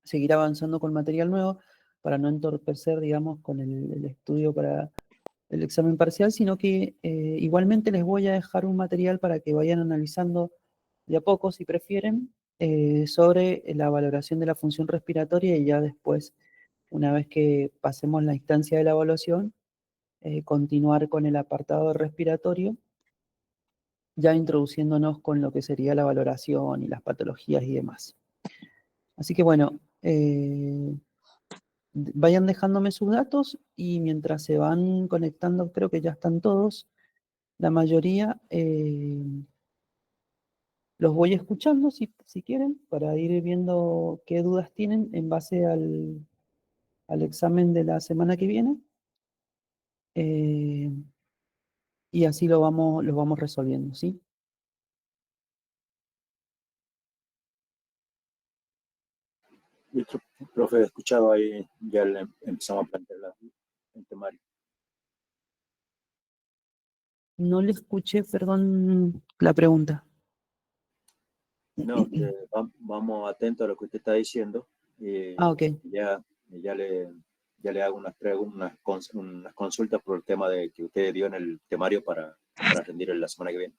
seguir avanzando con material nuevo para no entorpecer, digamos, con el estudio para el examen parcial, sino que igualmente les voy a dejar un material para que vayan analizando de a poco, si prefieren, sobre la valoración de la función respiratoria y ya después, una vez que pasemos la instancia de la evaluación, continuar con el apartado respiratorio, ya introduciéndonos con lo que sería la valoración y las patologías y demás. Así que bueno, vayan dejándome sus datos y mientras se van conectando, creo que ya están todos, la mayoría, los voy escuchando si quieren, para ir viendo qué dudas tienen en base al examen de la semana que viene. Eh, y así lo vamos resolviendo, ¿sí? Listo, profe, escuchado ahí, ya le empezamos a plantear el temario. No le escuché, perdón, la pregunta. No, que vamos atentos a lo que usted está diciendo. Ok. Ya, ya le hago unas consultas por el tema de que usted dio en el temario para rendir en la semana que viene.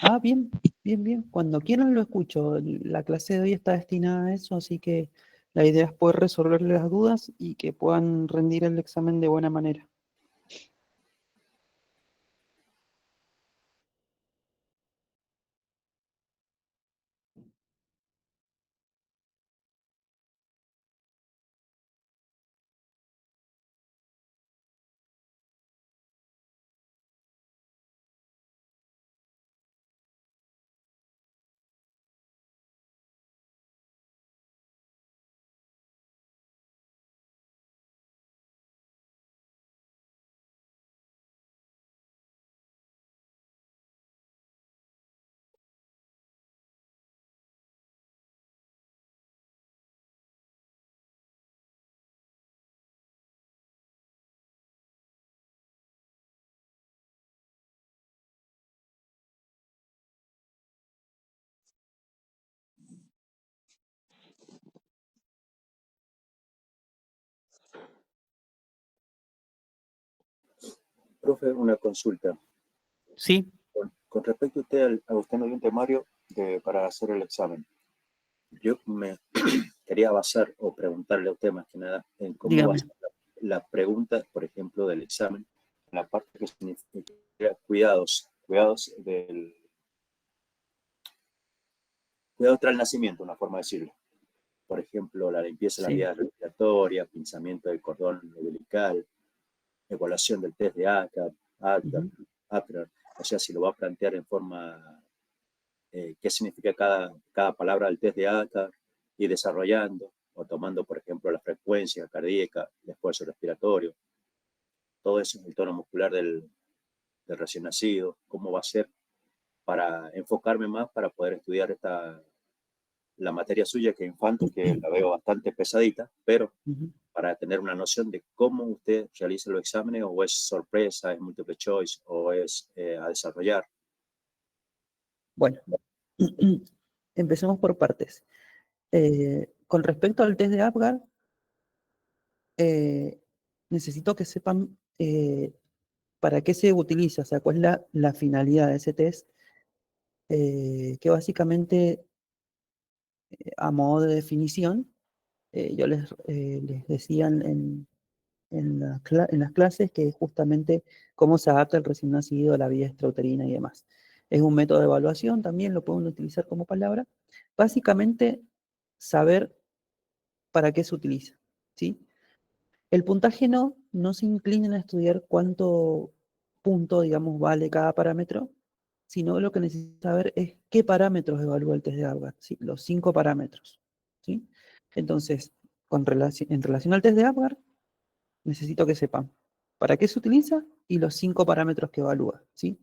Ah, bien, bien, bien. Cuando quieran lo escucho. La clase de hoy está destinada a eso, así que la idea es poder resolverle las dudas y que puedan rendir el examen de buena manera. Profe, una consulta. Sí. Con respecto a usted nos dio un temario para hacer el examen. Yo me quería basar o preguntarle a usted más que nada en cómo va a Dígame. ser la pregunta, por ejemplo, del examen, en la parte que significa cuidados tras el nacimiento, una forma de decirlo. Por ejemplo, la limpieza de la Sí. vía respiratoria, pinzamiento del cordón umbilical, evaluación del test de ACRA, o sea, si lo va a plantear en forma, qué significa cada palabra del test de ACRA, y desarrollando, o tomando, por ejemplo, la frecuencia cardíaca, el esfuerzo respiratorio, todo eso, el tono muscular del recién nacido, cómo va a ser para enfocarme más para poder estudiar la materia suya que infanto, que la veo bastante pesadita, pero para tener una noción de cómo usted realiza los exámenes, o es sorpresa, es multiple choice, o es a desarrollar. Bueno, empecemos por partes. Con respecto al test de Apgar, necesito que sepan para qué se utiliza, o sea, cuál es la finalidad de ese test, que básicamente, a modo de definición, yo les decía en las clases que es justamente cómo se adapta el recién nacido a la vía extrauterina y demás. Es un método de evaluación, también lo pueden utilizar como palabra. Básicamente, saber para qué se utiliza, ¿sí? El puntaje no se inclina a estudiar cuánto punto, digamos, vale cada parámetro, sino lo que necesita saber es qué parámetros evalúa el test de Apgar, ¿sí? Los 5 parámetros, ¿sí? Entonces, en relación al test de Apgar, necesito que sepan para qué se utiliza y los 5 parámetros que evalúa, ¿sí?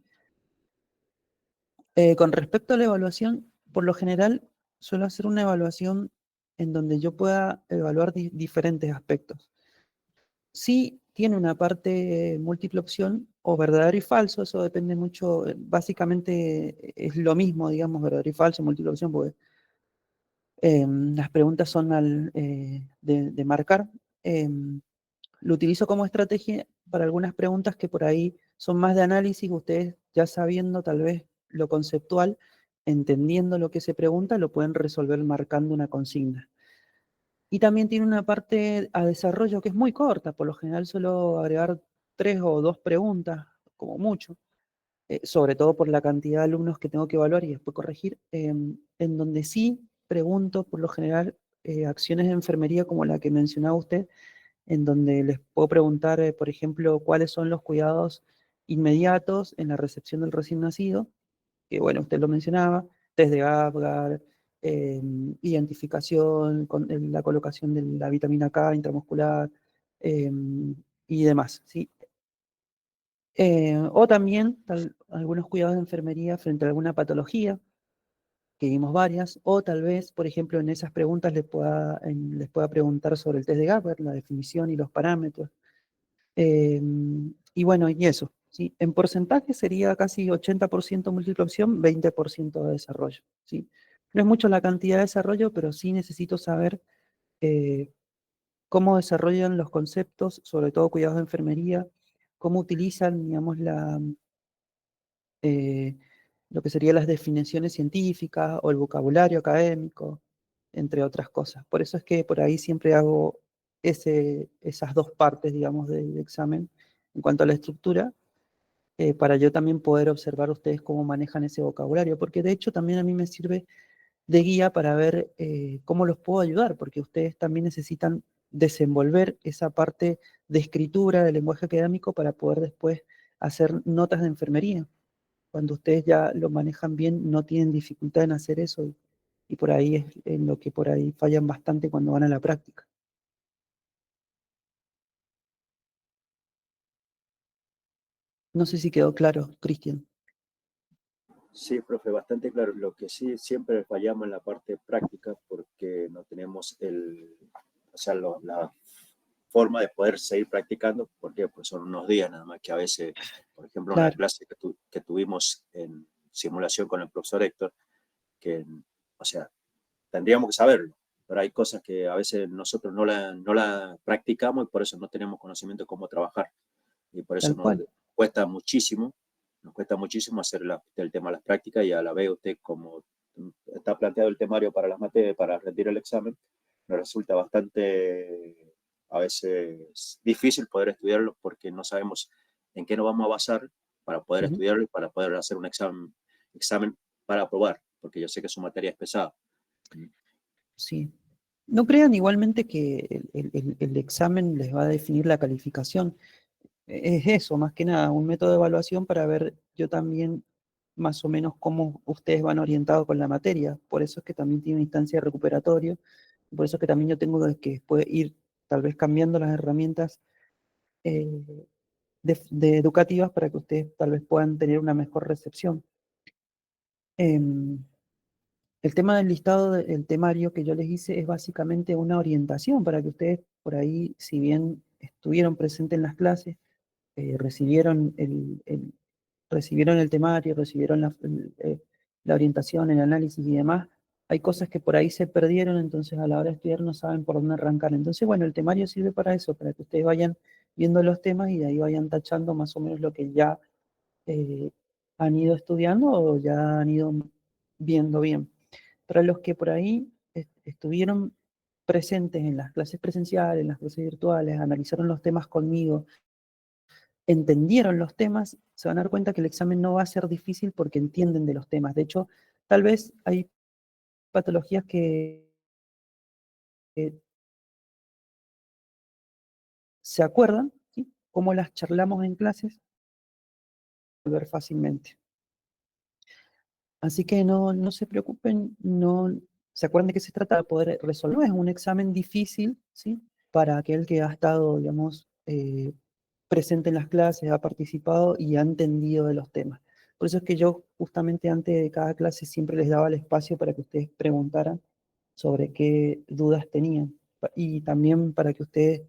Con respecto a la evaluación, por lo general, suelo hacer una evaluación en donde yo pueda evaluar diferentes aspectos. Sí tiene una parte múltiple opción o verdadero y falso, eso depende mucho, básicamente es lo mismo, digamos, verdadero y falso, múltiple opción, porque Las preguntas son de marcar. Lo utilizo como estrategia para algunas preguntas que por ahí son más de análisis, ustedes ya sabiendo tal vez lo conceptual, entendiendo lo que se pregunta, lo pueden resolver marcando una consigna. Y también tiene una parte a desarrollo que es muy corta, por lo general suelo agregar 3 o 2 preguntas, como mucho, sobre todo por la cantidad de alumnos que tengo que evaluar y después corregir, en donde sí pregunto por lo general acciones de enfermería como la que mencionaba usted, en donde les puedo preguntar, por ejemplo, cuáles son los cuidados inmediatos en la recepción del recién nacido, que bueno, usted lo mencionaba, test de Apgar, eh, identificación, la colocación de la vitamina K intramuscular eh, y demás, ¿sí? O también algunos cuidados de enfermería frente a alguna patología, que vimos varias, o tal vez, por ejemplo, en esas preguntas les pueda preguntar sobre el test de Gapper, la definición y los parámetros. Eh, y bueno, y eso, ¿sí? En porcentaje sería casi 80% múltiple opción, 20% de desarrollo, ¿sí? No es mucho la cantidad de desarrollo, pero sí necesito saber eh, cómo desarrollan los conceptos, sobre todo cuidados de enfermería, cómo utilizan, digamos, eh, lo que serían las definiciones científicas o el vocabulario académico, entre otras cosas. Por eso es que por ahí siempre hago esas 2 partes, digamos, del examen en cuanto a la estructura, para yo también poder observar ustedes cómo manejan ese vocabulario, porque de hecho también a mí me sirve de guía para ver cómo los puedo ayudar, porque ustedes también necesitan desenvolver esa parte de escritura, de lenguaje académico, para poder después hacer notas de enfermería. Cuando ustedes ya lo manejan bien, no tienen dificultad en hacer eso y por ahí es en lo que por ahí fallan bastante cuando van a la práctica. No sé si quedó claro, Cristian. Sí, profe, bastante claro. Lo que sí siempre fallamos en la parte práctica porque no tenemos o sea, la forma de poder seguir practicando, porque pues son unos días nada más que a veces, por ejemplo, en la Claro, clase que tuvimos en simulación con el profesor Héctor, que, o sea, tendríamos que saberlo, pero hay cosas que a veces nosotros no la practicamos y por eso no tenemos conocimiento de cómo trabajar. Y por eso tal cual. cuesta muchísimo, nos cuesta muchísimo hacer el tema de las prácticas y a la vez usted como está planteado el temario para las materias, para rendir el examen, nos resulta bastante a veces difícil poder estudiarlo porque no sabemos en qué nos vamos a basar para poder Ujú. estudiarlo y para poder hacer un examen para aprobar, porque yo sé que su materia es pesada. Sí. No crean igualmente que el examen les va a definir la calificación. Es eso, más que nada, un método de evaluación para ver yo también más o menos cómo ustedes van orientados con la materia. Por eso es que también tiene una instancia de recuperatorio. Por eso es que también yo tengo que después ir tal vez cambiando las herramientas eh, de educativas para que ustedes tal vez puedan tener una mejor recepción. Em, el tema del listado del temario que yo les hice es básicamente una orientación para que ustedes por ahí, si bien estuvieron presentes en las clases, recibieron recibieron el temario, recibieron la orientación, el análisis y demás, hay cosas que por ahí se perdieron, entonces a la hora de estudiar no saben por dónde arrancar. Entonces, bueno, el temario sirve para eso, para que ustedes vayan viendo los temas y de ahí vayan tachando más o menos lo que ya eh, han ido estudiando o ya han ido viendo bien. Para los que por ahí estuvieron presentes en las clases presenciales, en las clases virtuales, analizaron los temas conmigo, entendieron los temas, se van a dar cuenta que el examen no va a ser difícil porque entienden de los temas. De hecho, tal vez hay patologías que se acuerdan, ¿sí? Cómo las charlamos en clases, ver fácilmente. Así que no se preocupen, no se acuerdan de qué se trata de poder resolver. Es un examen difícil, ¿sí? Para aquel que ha estado, digamos, presente en las clases, ha participado y ha entendido de los temas. Por eso es que yo justamente antes de cada clase siempre les daba el espacio para que ustedes preguntaran sobre qué dudas tenían y también para que ustedes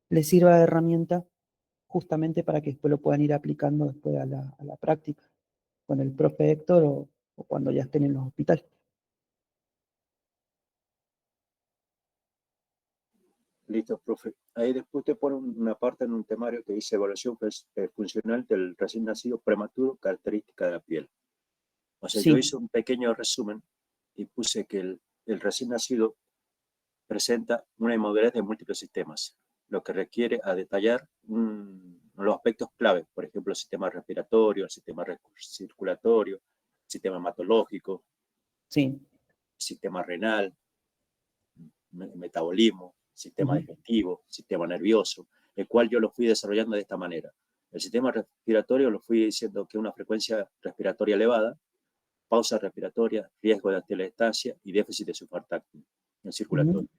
les sirva de herramienta justamente para que después lo puedan ir aplicando después a la práctica con el profe Héctor o cuando ya estén en los hospitales. Listo, profe. Ahí después te pone una parte en un temario que dice evaluación funcional del recién nacido prematuro, característica de la piel. O sea, yo Sí. hice un pequeño resumen y puse que el recién nacido presenta una inmovilidad de múltiples sistemas, lo que requiere a detallar los aspectos clave, por ejemplo, el sistema respiratorio, el sistema circulatorio, el sistema hematológico, Sí. el sistema renal, metabolismo, sistema Ujú. digestivo, sistema nervioso, el cual yo lo fui desarrollando de esta manera. El sistema respiratorio lo fui diciendo que una frecuencia respiratoria elevada, pausa respiratoria, riesgo de atelectasia y déficit de surfactante, el Ujú. circulatorio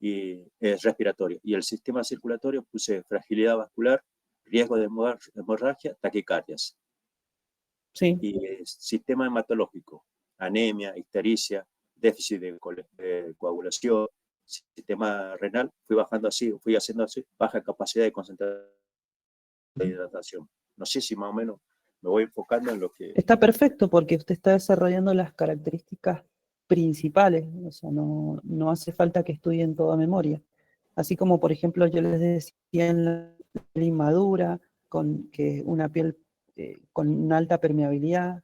y respiratorio. Y el sistema circulatorio puse fragilidad vascular, riesgo de hemorragia, taquicardias. Sí. Y sistema hematológico, anemia, ictericia, déficit de coagulación, sistema renal, fui bajando así, fui haciendo así, baja capacidad de concentración de hidratación. No sé si más o menos me voy enfocando en lo que... Está perfecto porque usted está desarrollando las características principales, o sea, no hace falta que estudien toda memoria. Así como, por ejemplo, yo les decía en la piel inmadura, con que una piel con una alta permeabilidad,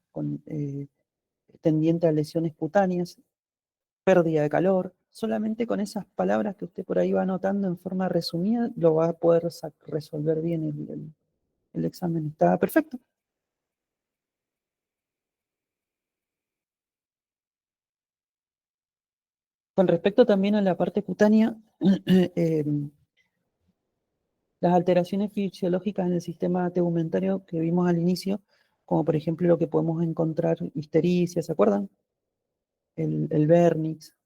tendiente a lesiones cutáneas, pérdida de calor, solamente con esas palabras que usted por ahí va anotando en forma resumida, lo va a poder resolver bien el examen. Está perfecto. Con respecto también a la parte cutánea, eh, las alteraciones fisiológicas en el sistema tegumentario que vimos al inicio, como por ejemplo lo que podemos encontrar, ictericia, ¿se acuerdan? El vernix,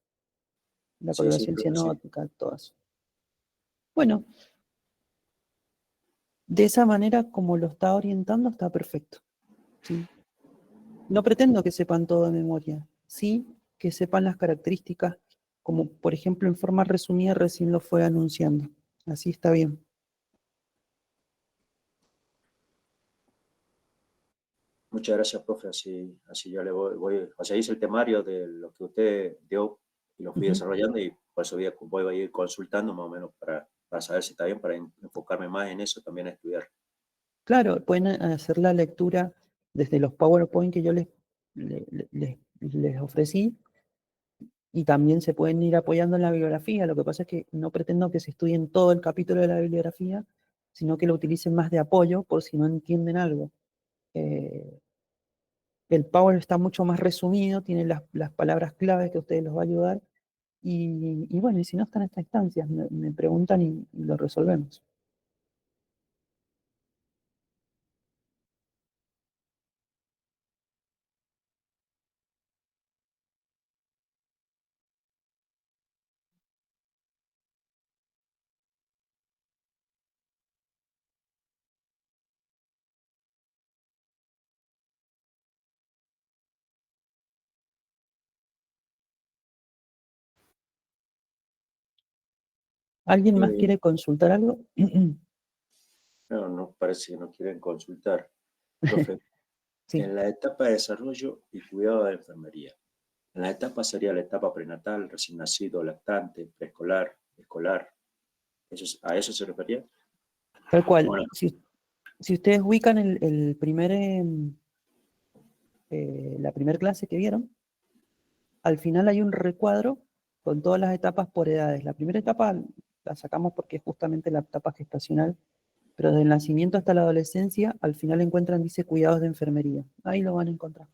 la Sí, sí, coloración profe, sí. cianótica, todo eso. Bueno, de esa manera como lo está orientando está perfecto, ¿sí? No pretendo que sepan todo de memoria, sí que sepan las características, como por ejemplo en forma resumida recién lo fue anunciando. Así está bien. Muchas gracias, profe. Así yo le o sea, hice el temario de lo que usted dio y lo fui Ujú. desarrollando y por eso voy a ir consultando más o menos para saber si está bien, para enfocarme más en eso, también a estudiar. Claro, pueden hacer la lectura desde los PowerPoint que yo les ofrecí y también se pueden ir apoyando en la bibliografía. Lo que pasa es que no pretendo que se estudien todo el capítulo de la bibliografía, sino que lo utilicen más de apoyo por si no entienden algo. Eh, el Power está mucho más resumido, tiene las palabras claves que a ustedes los va a ayudar. Y bueno, y si no están en estas instancias, me preguntan y lo resolvemos. ¿Alguien más Eh, quiere consultar algo? no, no parece que no quieren consultar. Profe, Sí. en la etapa de desarrollo y cuidado de la enfermería, en la etapa sería la etapa prenatal, recién nacido, lactante, preescolar, escolar. ¿A eso se refería? Tal cual. Bueno, Si ustedes ubican la primera clase que vieron, al final hay un recuadro con todas las etapas por edades. La primera etapa la sacamos porque es justamente la etapa gestacional, pero desde el nacimiento hasta la adolescencia, al final encuentran, dice, cuidados de enfermería. Ahí lo van a encontrar.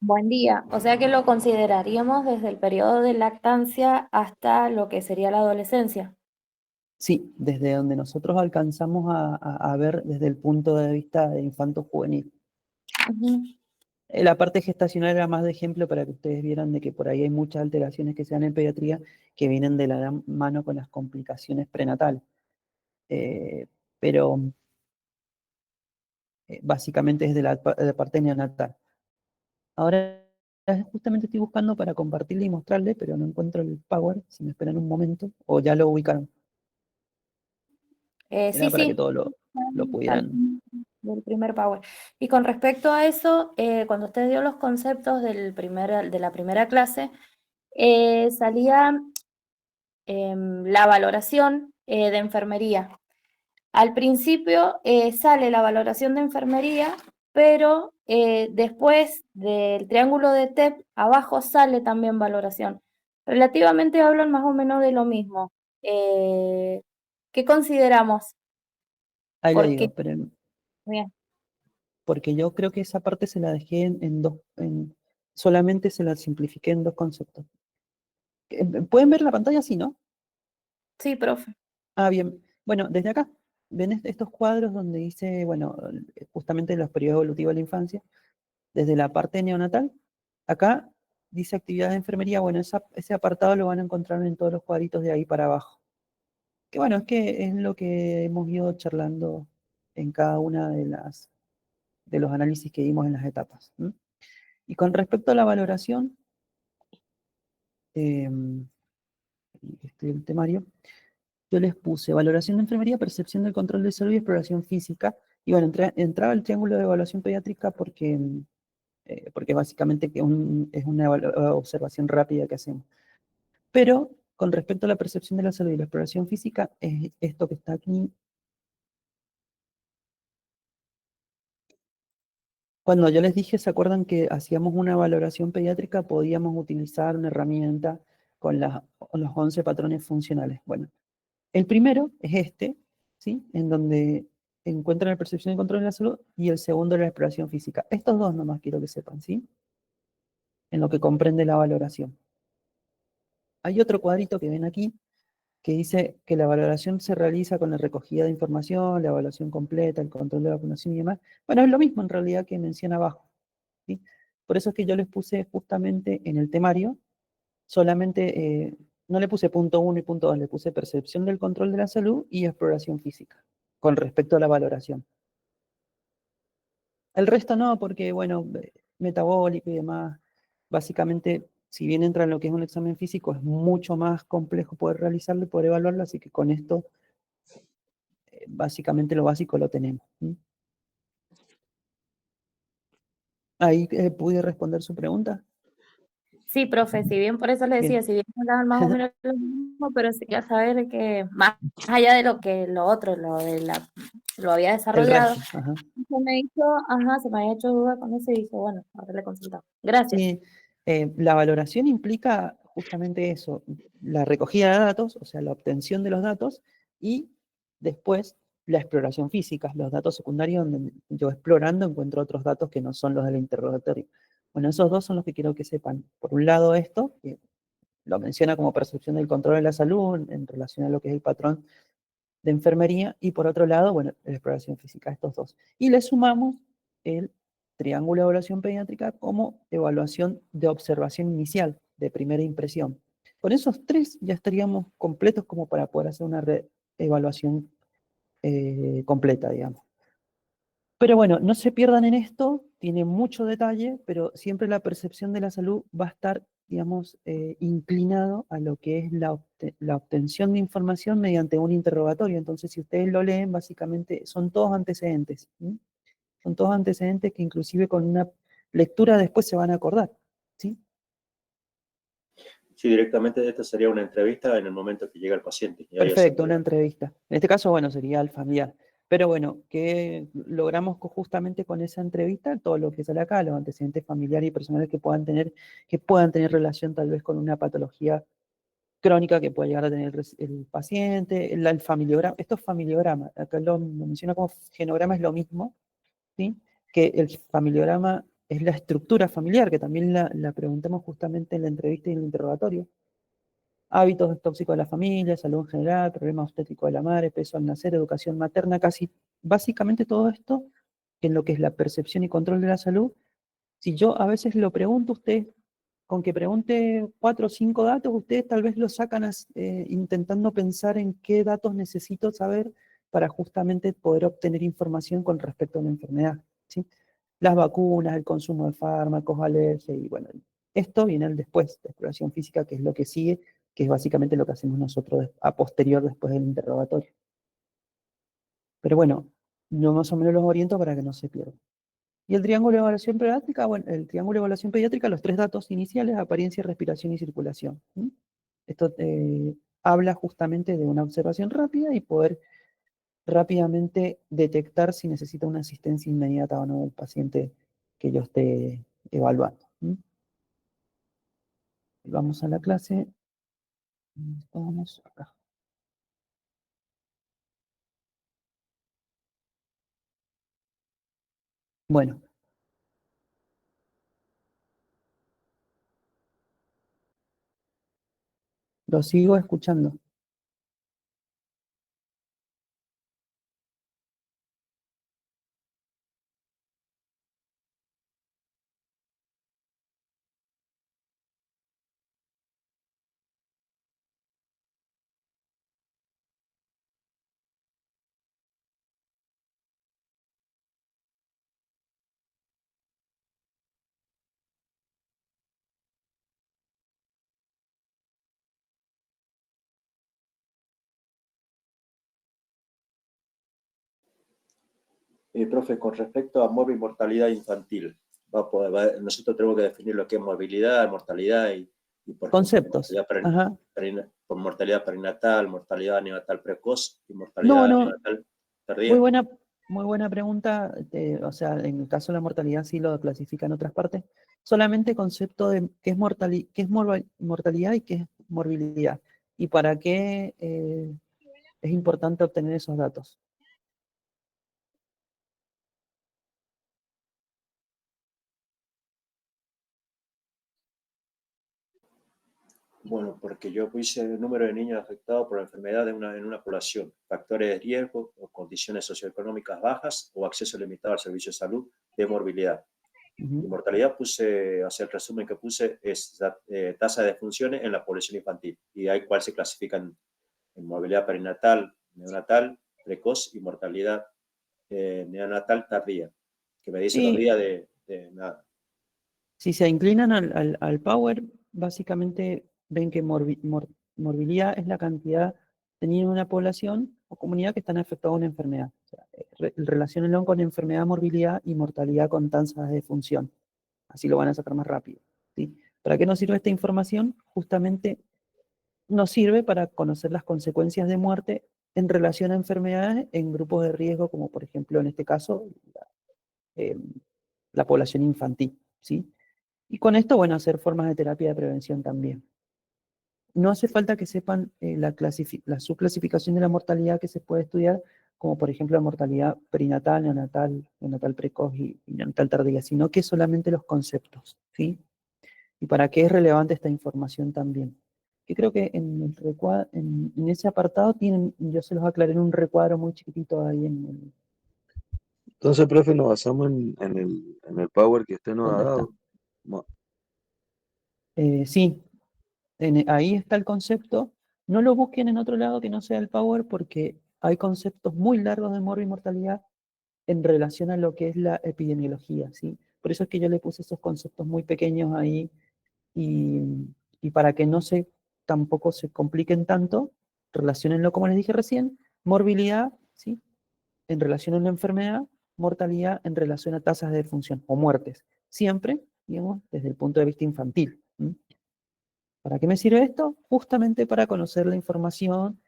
Buen día. O sea que lo consideraríamos desde el periodo de lactancia hasta lo que sería la adolescencia. Sí, desde donde nosotros alcanzamos a ver desde el punto de vista de infanto juvenil. Ujú. La parte gestacional era más de ejemplo para que ustedes vieran de que por ahí hay muchas alteraciones que se dan en pediatría que vienen de la mano con las complicaciones prenatales. Eh, pero básicamente es de la parte neonatal. Ahora justamente estoy buscando para compartirle y mostrarle, pero no encuentro el Power, si me esperan un momento, o ya lo ubicaron. Era Sí, para que sí, todos lo pudieran. del primer Power. Y con respecto a eso, cuando usted dio los conceptos de la primera clase, salía la valoración de enfermería. Al principio sale la valoración de enfermería, pero después del triángulo de TEP, abajo sale también valoración. Relativamente hablan más o menos de lo mismo. ¿Qué consideramos? Ahí le Porque, digo, pero bien, porque yo creo que esa parte se la dejé en dos, solamente se la simplifiqué en dos conceptos. ¿Pueden ver la pantalla así, no? sí, profe. Ah, bien. Bueno, desde acá, ven estos cuadros donde dice, bueno, justamente los periodos evolutivos de la infancia, desde la parte neonatal, acá dice actividad de enfermería, bueno, ese apartado lo van a encontrar en todos los cuadritos de ahí para abajo. Que bueno, es que es lo que hemos ido charlando en cada una de los análisis que dimos en las etapas. ¿M? Y con respecto a la valoración, eh, el temario, yo les puse valoración de enfermería, percepción del control de salud y exploración física. Y bueno, entraba el triángulo de evaluación pediátrica porque básicamente es una observación rápida que hacemos. Pero con respecto a la percepción de la salud y la exploración física, es esto que está aquí. Cuando yo les dije, ¿se acuerdan que hacíamos una valoración pediátrica? Podíamos utilizar una herramienta con los 11 patrones funcionales. Bueno, el primero es este, ¿sí? En donde encuentran la percepción y control de la salud, y el segundo la exploración física. Estos dos nomás quiero que sepan, ¿sí? En lo que comprende la valoración. Hay otro cuadrito que ven aquí, que dice que la valoración se realiza con la recogida de información, la evaluación completa, el control de vacunación y demás. Bueno, es lo mismo en realidad que menciona abajo, ¿sí? Por eso es que yo les puse justamente en el temario, solamente, no le puse punto 1 y punto 2, le puse percepción del control de la salud y exploración física, con respecto a la valoración. El resto no, porque, bueno, metabólico y demás, básicamente, si bien entra en lo que es un examen físico, es mucho más complejo poder realizarlo y poder evaluarlo, así que con esto, básicamente lo básico lo tenemos. ¿Sí? Ahí pude responder su pregunta. Sí, profe, si bien por eso le decía, Bien. si bien hablaban más o menos lo mismo, pero sí quería saber que más allá de lo que lo otro, lo había El desarrollado, resto. Ajá. se me había hecho duda con eso y dije, bueno, ahora le consultamos. Gracias. Sí, la valoración implica justamente eso, la recogida de datos, o sea, la obtención de los datos, y después la exploración física, los datos secundarios donde yo explorando encuentro otros datos que no son los del interrogatorio. Bueno, esos dos son los que quiero que sepan. Por un lado esto, que lo menciona como percepción del control de la salud en relación a lo que es el patrón de enfermería, y por otro lado, bueno, la exploración física, estos dos. Y le sumamos el triángulo de evaluación pediátrica como evaluación de observación inicial, de primera impresión. Con esos tres ya estaríamos completos como para poder hacer una evaluación completa, digamos. Pero bueno, no se pierdan en esto, tiene mucho detalle, pero siempre la percepción de la salud va a estar, digamos, inclinado a lo que es la obtención de información mediante un interrogatorio. Entonces, si ustedes lo leen, básicamente son todos antecedentes. ¿Sí? Son todos antecedentes que inclusive con una lectura después se van a acordar. ¿Sí? Sí, directamente esta sería una entrevista en el momento que llega el paciente y ahí Perfecto, una hacemos entrevista. En este caso, bueno, sería al familiar. Pero bueno, que logramos justamente con esa entrevista todo lo que sale acá, los antecedentes familiares y personales que puedan tener relación tal vez con una patología crónica que pueda llegar a tener el paciente, el familiograma. Esto es familiograma, acá lo menciona como genograma, es lo mismo, ¿sí? Que el familiograma es la estructura familiar, que también la preguntamos justamente en la entrevista y en el interrogatorio. Hábitos tóxicos de la familia, salud en general, problemas obstétricos de la madre, peso al nacer, educación materna, casi básicamente todo esto, en lo que es la percepción y control de la salud. Si yo a veces lo pregunto, usted, con que pregunte 4 o 5 datos, ustedes tal vez lo sacan intentando pensar en qué datos necesito saber para justamente poder obtener información con respecto a una enfermedad. ¿Sí? Las vacunas, el consumo de fármacos, alergia, y bueno, esto viene al después, de exploración física, que es lo que sigue, que es básicamente lo que hacemos nosotros a posterior después del interrogatorio. Pero bueno, yo más o menos los oriento para que no se pierdan. Y el triángulo de evaluación pediátrica, bueno, el triángulo de evaluación pediátrica, los 3 datos iniciales, apariencia, respiración y circulación. Esto habla justamente de una observación rápida y poder rápidamente detectar si necesita una asistencia inmediata o no del paciente que yo esté evaluando. Vamos a la clase. Vamos acá. Bueno, lo sigo escuchando. Profe, con respecto a mortalidad infantil, nosotros tenemos que definir lo que es morbilidad, mortalidad y por ejemplo, Conceptos. Ajá. por mortalidad perinatal, mortalidad neonatal precoz y No, mortalidad no, neonatal muy tardía. buena, muy buena pregunta. O sea, en el caso de la mortalidad sí lo clasifica en otras partes. Solamente concepto de qué es, mortalidad y qué es morbilidad. Y para qué es importante obtener esos datos. Bueno, porque yo puse el número de niños afectados por la enfermedad en una población, factores de riesgo o condiciones socioeconómicas bajas o acceso limitado al servicio de salud de morbilidad. Y mortalidad puse, o sea, el resumen que puse es tasa de defunciones en la población infantil. Y hay cuál se clasifica en morbilidad perinatal, neonatal, precoz y mortalidad neonatal tardía, que me dice los Sí, días de nada. si se inclinan al power, básicamente ven que morbilidad es la cantidad de niños en una población o comunidad que están afectados a una enfermedad. O sea, relaciónenlo con enfermedad, morbilidad y mortalidad con tasas de función. Así lo van a sacar más rápido. ¿Sí? ¿Para qué nos sirve esta información? Justamente nos sirve para conocer las consecuencias de muerte en relación a enfermedades en grupos de riesgo, como por ejemplo en este caso eh, la población infantil. ¿Sí? Y con esto, bueno, hacer formas de terapia de prevención también. No hace falta que sepan la subclasificación de la mortalidad que se puede estudiar, como por ejemplo la mortalidad perinatal, neonatal, neonatal precoz y neonatal tardía, sino que solamente los conceptos, ¿sí? Y para qué es relevante esta información también. Que creo que en ese apartado tienen, yo se los aclaré en un recuadro muy chiquitito ahí Entonces, profe, nos basamos en el power que usted nos ha ¿dónde está? dado. Mo- Sí, ahí está el concepto. No lo busquen en otro lado que no sea el Power porque hay conceptos muy largos de morbo y mortalidad en relación a lo que es la epidemiología, ¿sí? Por eso es que yo le puse esos conceptos muy pequeños ahí y, y para que no se tampoco se compliquen tanto, relacionenlo como les dije recién, morbilidad, ¿sí? En relación a una enfermedad, mortalidad en relación a tasas de defunción o muertes, siempre, digamos, desde el punto de vista infantil. ¿Para qué me sirve esto? Justamente para conocer la información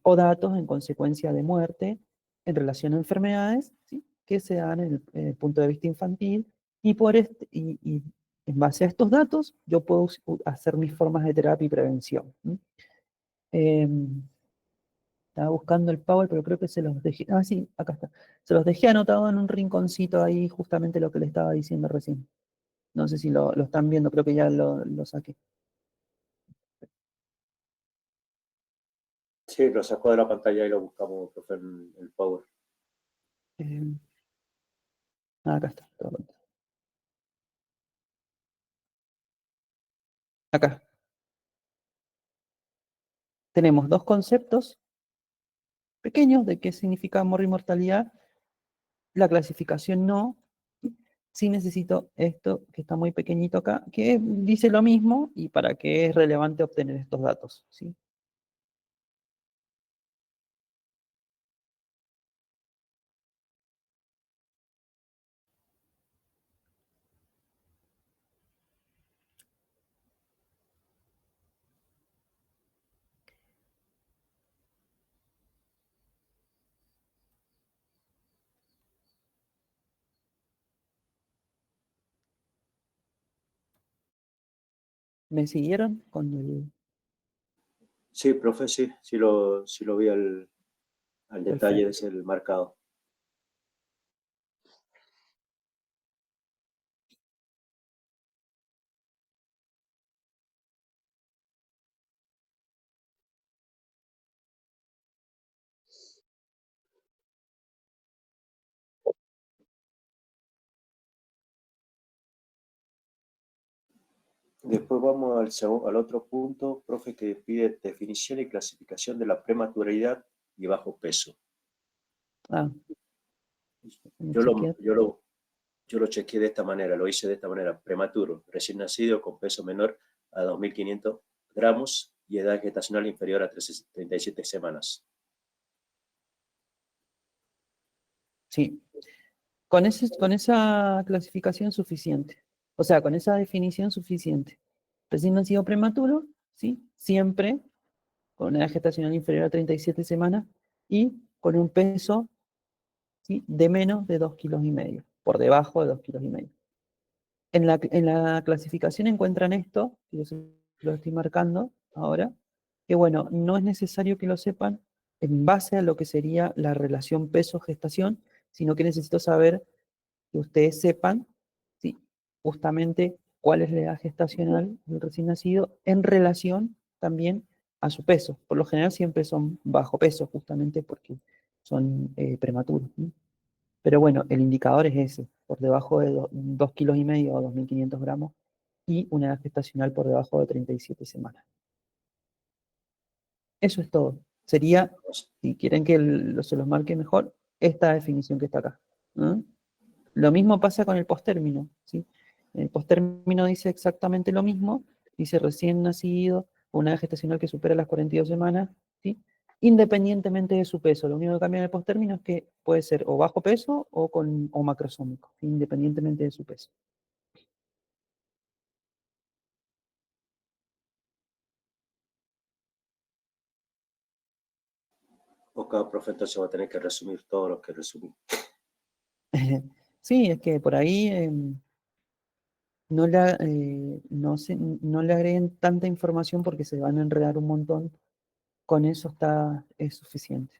o datos en consecuencia de muerte en relación a enfermedades, ¿sí? Que se dan en el punto de vista infantil y en base a estos datos yo puedo hacer mis formas de terapia y prevención. Eh, Estaba buscando el Power, pero creo que se los dejé. Ah, sí, acá está. Se los dejé anotado en un rinconcito ahí, justamente lo que le estaba diciendo recién. No sé si lo están viendo, creo que ya lo saqué. Sí, lo sacó de la pantalla y lo buscamos, profe, en el Power. Eh, Acá está. Acá tenemos dos conceptos pequeños de qué significa amor y mortalidad. La clasificación no. Sí necesito esto, que está muy pequeñito acá, que dice lo mismo y para qué es relevante obtener estos datos. ¿Sí? ¿Me siguieron con el Sí, profe, sí, sí lo vi al detalle de perfecto? ese el marcado. Después vamos al otro punto, profe, que pide definición y clasificación de la prematuridad y bajo peso. Ah, déjame Yo lo, chequear. yo lo, yo lo chequeé de esta manera, lo hice de esta manera, prematuro, recién nacido con peso menor a 2.500 gramos y edad gestacional inferior a 37 semanas. Sí, con esa clasificación suficiente. O sea, con esa definición suficiente. Recién nacido prematuro, ¿sí? Siempre con una edad gestacional inferior a 37 semanas y con un peso, ¿sí? De menos de 2,5 kilos, por debajo de 2,5 kilos. En la clasificación encuentran esto, que yo se lo estoy marcando ahora, que bueno, no es necesario que lo sepan en base a lo que sería la relación peso-gestación, sino que necesito saber que ustedes sepan, ¿sí? Justamente cuál es la edad gestacional del recién nacido en relación también a su peso. Por lo general siempre son bajo peso, justamente porque son prematuros, ¿no? Pero bueno, el indicador es ese, por debajo de 2,5 kilos o 2.500 gramos y una edad gestacional por debajo de 37 semanas. Eso es todo. Sería, si quieren que se los marque mejor, esta definición que está acá, ¿no? Lo mismo pasa con el postérmino, ¿sí? El postérmino dice exactamente lo mismo, dice recién nacido, una edad gestacional que supera las 42 semanas, ¿sí? Independientemente de su peso. Lo único que cambia en el postérmino es que puede ser o bajo peso o macrosómico, ¿sí? Independientemente de su peso. O cada profe entonces va a tener que resumir todo lo que resumí. Sí, es que por ahí no le agreguen tanta información porque se van a enredar un montón. Con eso es suficiente.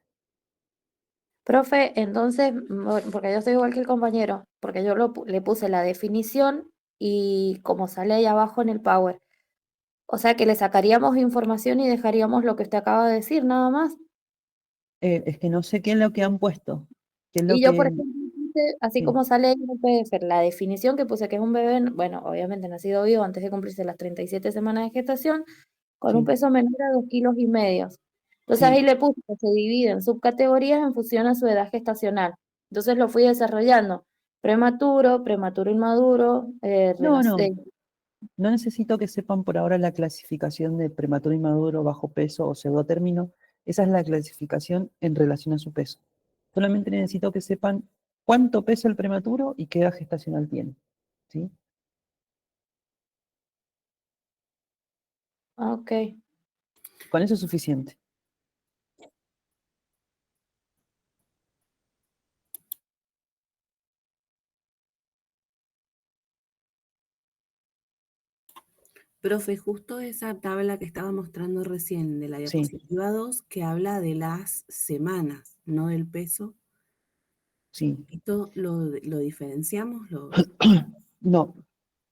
Profe, entonces, porque yo soy igual que el compañero, porque yo le puse la definición y como sale ahí abajo en el Power. O sea que le sacaríamos información y dejaríamos lo que usted acaba de decir, nada más. Es que no sé qué es lo que han puesto. ¿Qué es lo Y yo, por que...? ejemplo, puse, así Sí, como sale en el PDF, la definición que puse que es un bebé, bueno, obviamente nacido vivo antes de cumplirse las 37 semanas de gestación, con un sí, peso menor a 2,5 kilos. Entonces ahí sí. le puse que se divide en subcategorías en función a su edad gestacional. Entonces lo fui desarrollando. Prematuro, prematuro inmaduro, No, no. No necesito que sepan por ahora la clasificación de prematuro inmaduro, bajo peso o pseudotérmino. Esa es la clasificación en relación a su peso. Solamente necesito que sepan cuánto pesa el prematuro y qué edad gestacional tiene. ¿Sí? Ok. Con eso es suficiente. Profe, justo esa tabla que estaba mostrando recién de la Sí, diapositiva 2 que habla de las semanas, no del peso. sí. ¿Esto lo diferenciamos? No,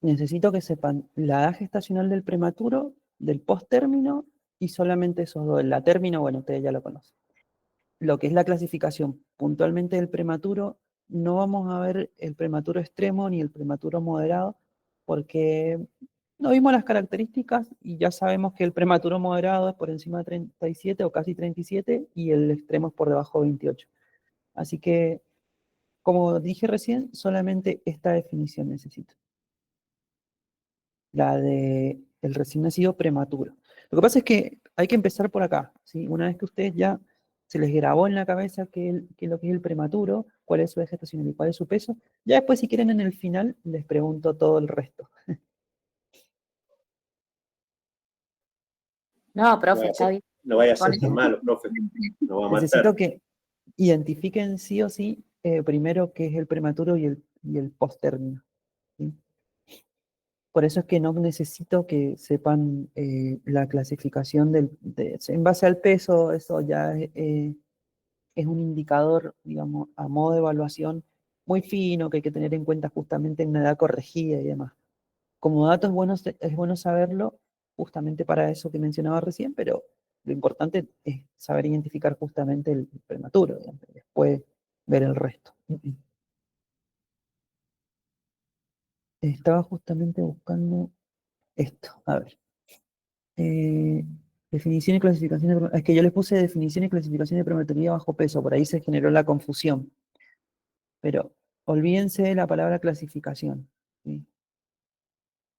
necesito que sepan la edad gestacional del prematuro, del posttérmino y solamente esos dos. La término, bueno, ustedes ya lo conocen. Lo que es la clasificación puntualmente del prematuro, no vamos a ver el prematuro extremo ni el prematuro moderado, porque no vimos las características y ya sabemos que el prematuro moderado es por encima de 37 o casi 37 y el extremo es por debajo de 28. Así que, como dije recién, solamente esta definición necesito, la de el recién nacido prematuro. Lo que pasa es que hay que empezar por acá, ¿sí? Una vez que ustedes ya se les grabó en la cabeza qué es lo que es el prematuro, cuál es su gestacional y cuál es su peso, ya después si quieren en el final les pregunto todo el resto. No, No vaya profe, a está ser, bien. no vaya a Con ser tan eso. malo, profe. Nos va a Necesito matar. que identifiquen sí o sí primero qué es el prematuro y el posttérmino, ¿sí? Por eso es que no necesito que sepan la clasificación en base al peso, eso ya es un indicador, digamos, a modo de evaluación muy fino que hay que tener en cuenta justamente en una edad corregida y demás. Como dato es bueno saberlo justamente para eso que mencionaba recién, pero lo importante es saber identificar justamente el prematuro, digamos, y después ver el resto. Estaba justamente buscando esto, a ver. Eh, definición y clasificación es que yo les puse definición y clasificación de prematuridad bajo peso, por ahí se generó la confusión. Pero olvídense de la palabra clasificación, ¿sí?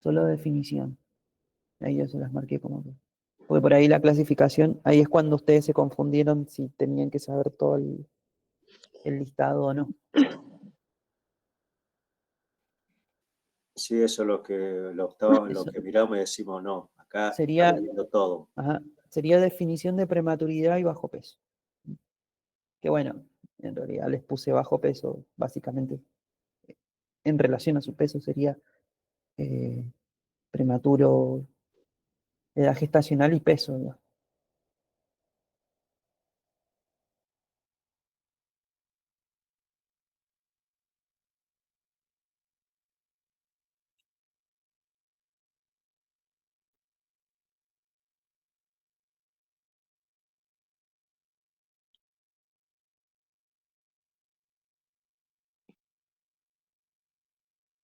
Solo definición. Ahí yo se las marqué como que. Porque por ahí la clasificación, ahí es cuando ustedes se confundieron si tenían que saber todo el listado o no. Sí, eso es lo Eso que miramos y decimos, no, acá estamos sería, viendo todo. ajá, sería definición de prematuridad y bajo peso. Que bueno, en realidad les puse bajo peso, básicamente, en relación a su peso sería eh, prematuro, edad gestacional y peso, ¿no?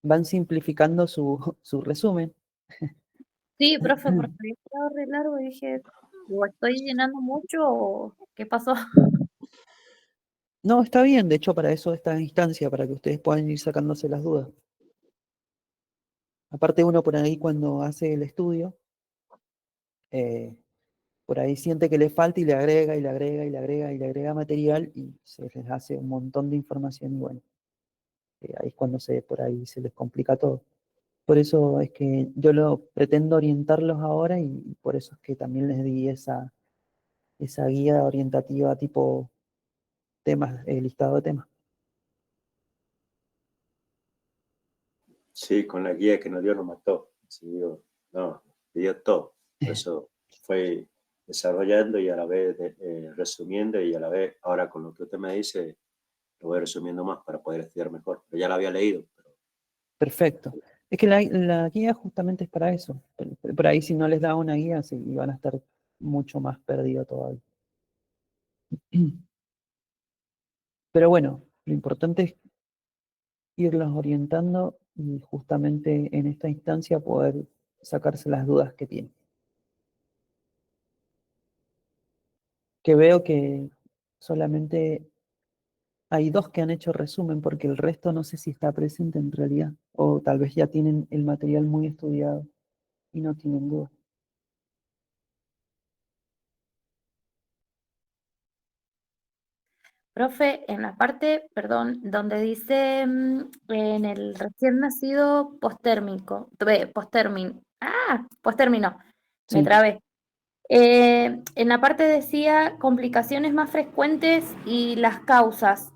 Van simplificando su resumen. Sí, profe, porque había quedado re largo y dije, ¿o estoy llenando mucho o qué pasó? No, está bien, de hecho, para eso esta instancia, para que ustedes puedan ir sacándose las dudas. Aparte, uno por ahí cuando hace el estudio, eh, por ahí siente que le falta y le agrega y le agrega y le agrega y le agrega material y se les hace un montón de información y bueno, ahí es cuando por ahí se les complica todo. Por eso es que yo pretendo orientarlos ahora y por eso es que también les di esa guía orientativa tipo temas, listado de temas. Sí, con la guía que nos dio nos mató. Sí, digo, no, dio todo. Por eso fue desarrollando y a la vez resumiendo y a la vez, ahora con lo que usted me dice, lo voy resumiendo más para poder estudiar mejor. Pero ya lo había leído. Pero Perfecto. Es que la guía justamente es para eso. Por ahí si no les da una guía, sí, van a estar mucho más perdidos todavía. Pero bueno, lo importante es irlos orientando y justamente en esta instancia poder sacarse las dudas que tienen. Que veo que solamente hay dos que han hecho resumen porque el resto no sé si está presente en realidad. O tal vez ya tienen el material muy estudiado y no tienen dudas. Profe, en la parte, perdón, donde dice en el recién nacido postérmico, postérmino, me Sí. trabé. En la parte decía complicaciones más frecuentes y las causas.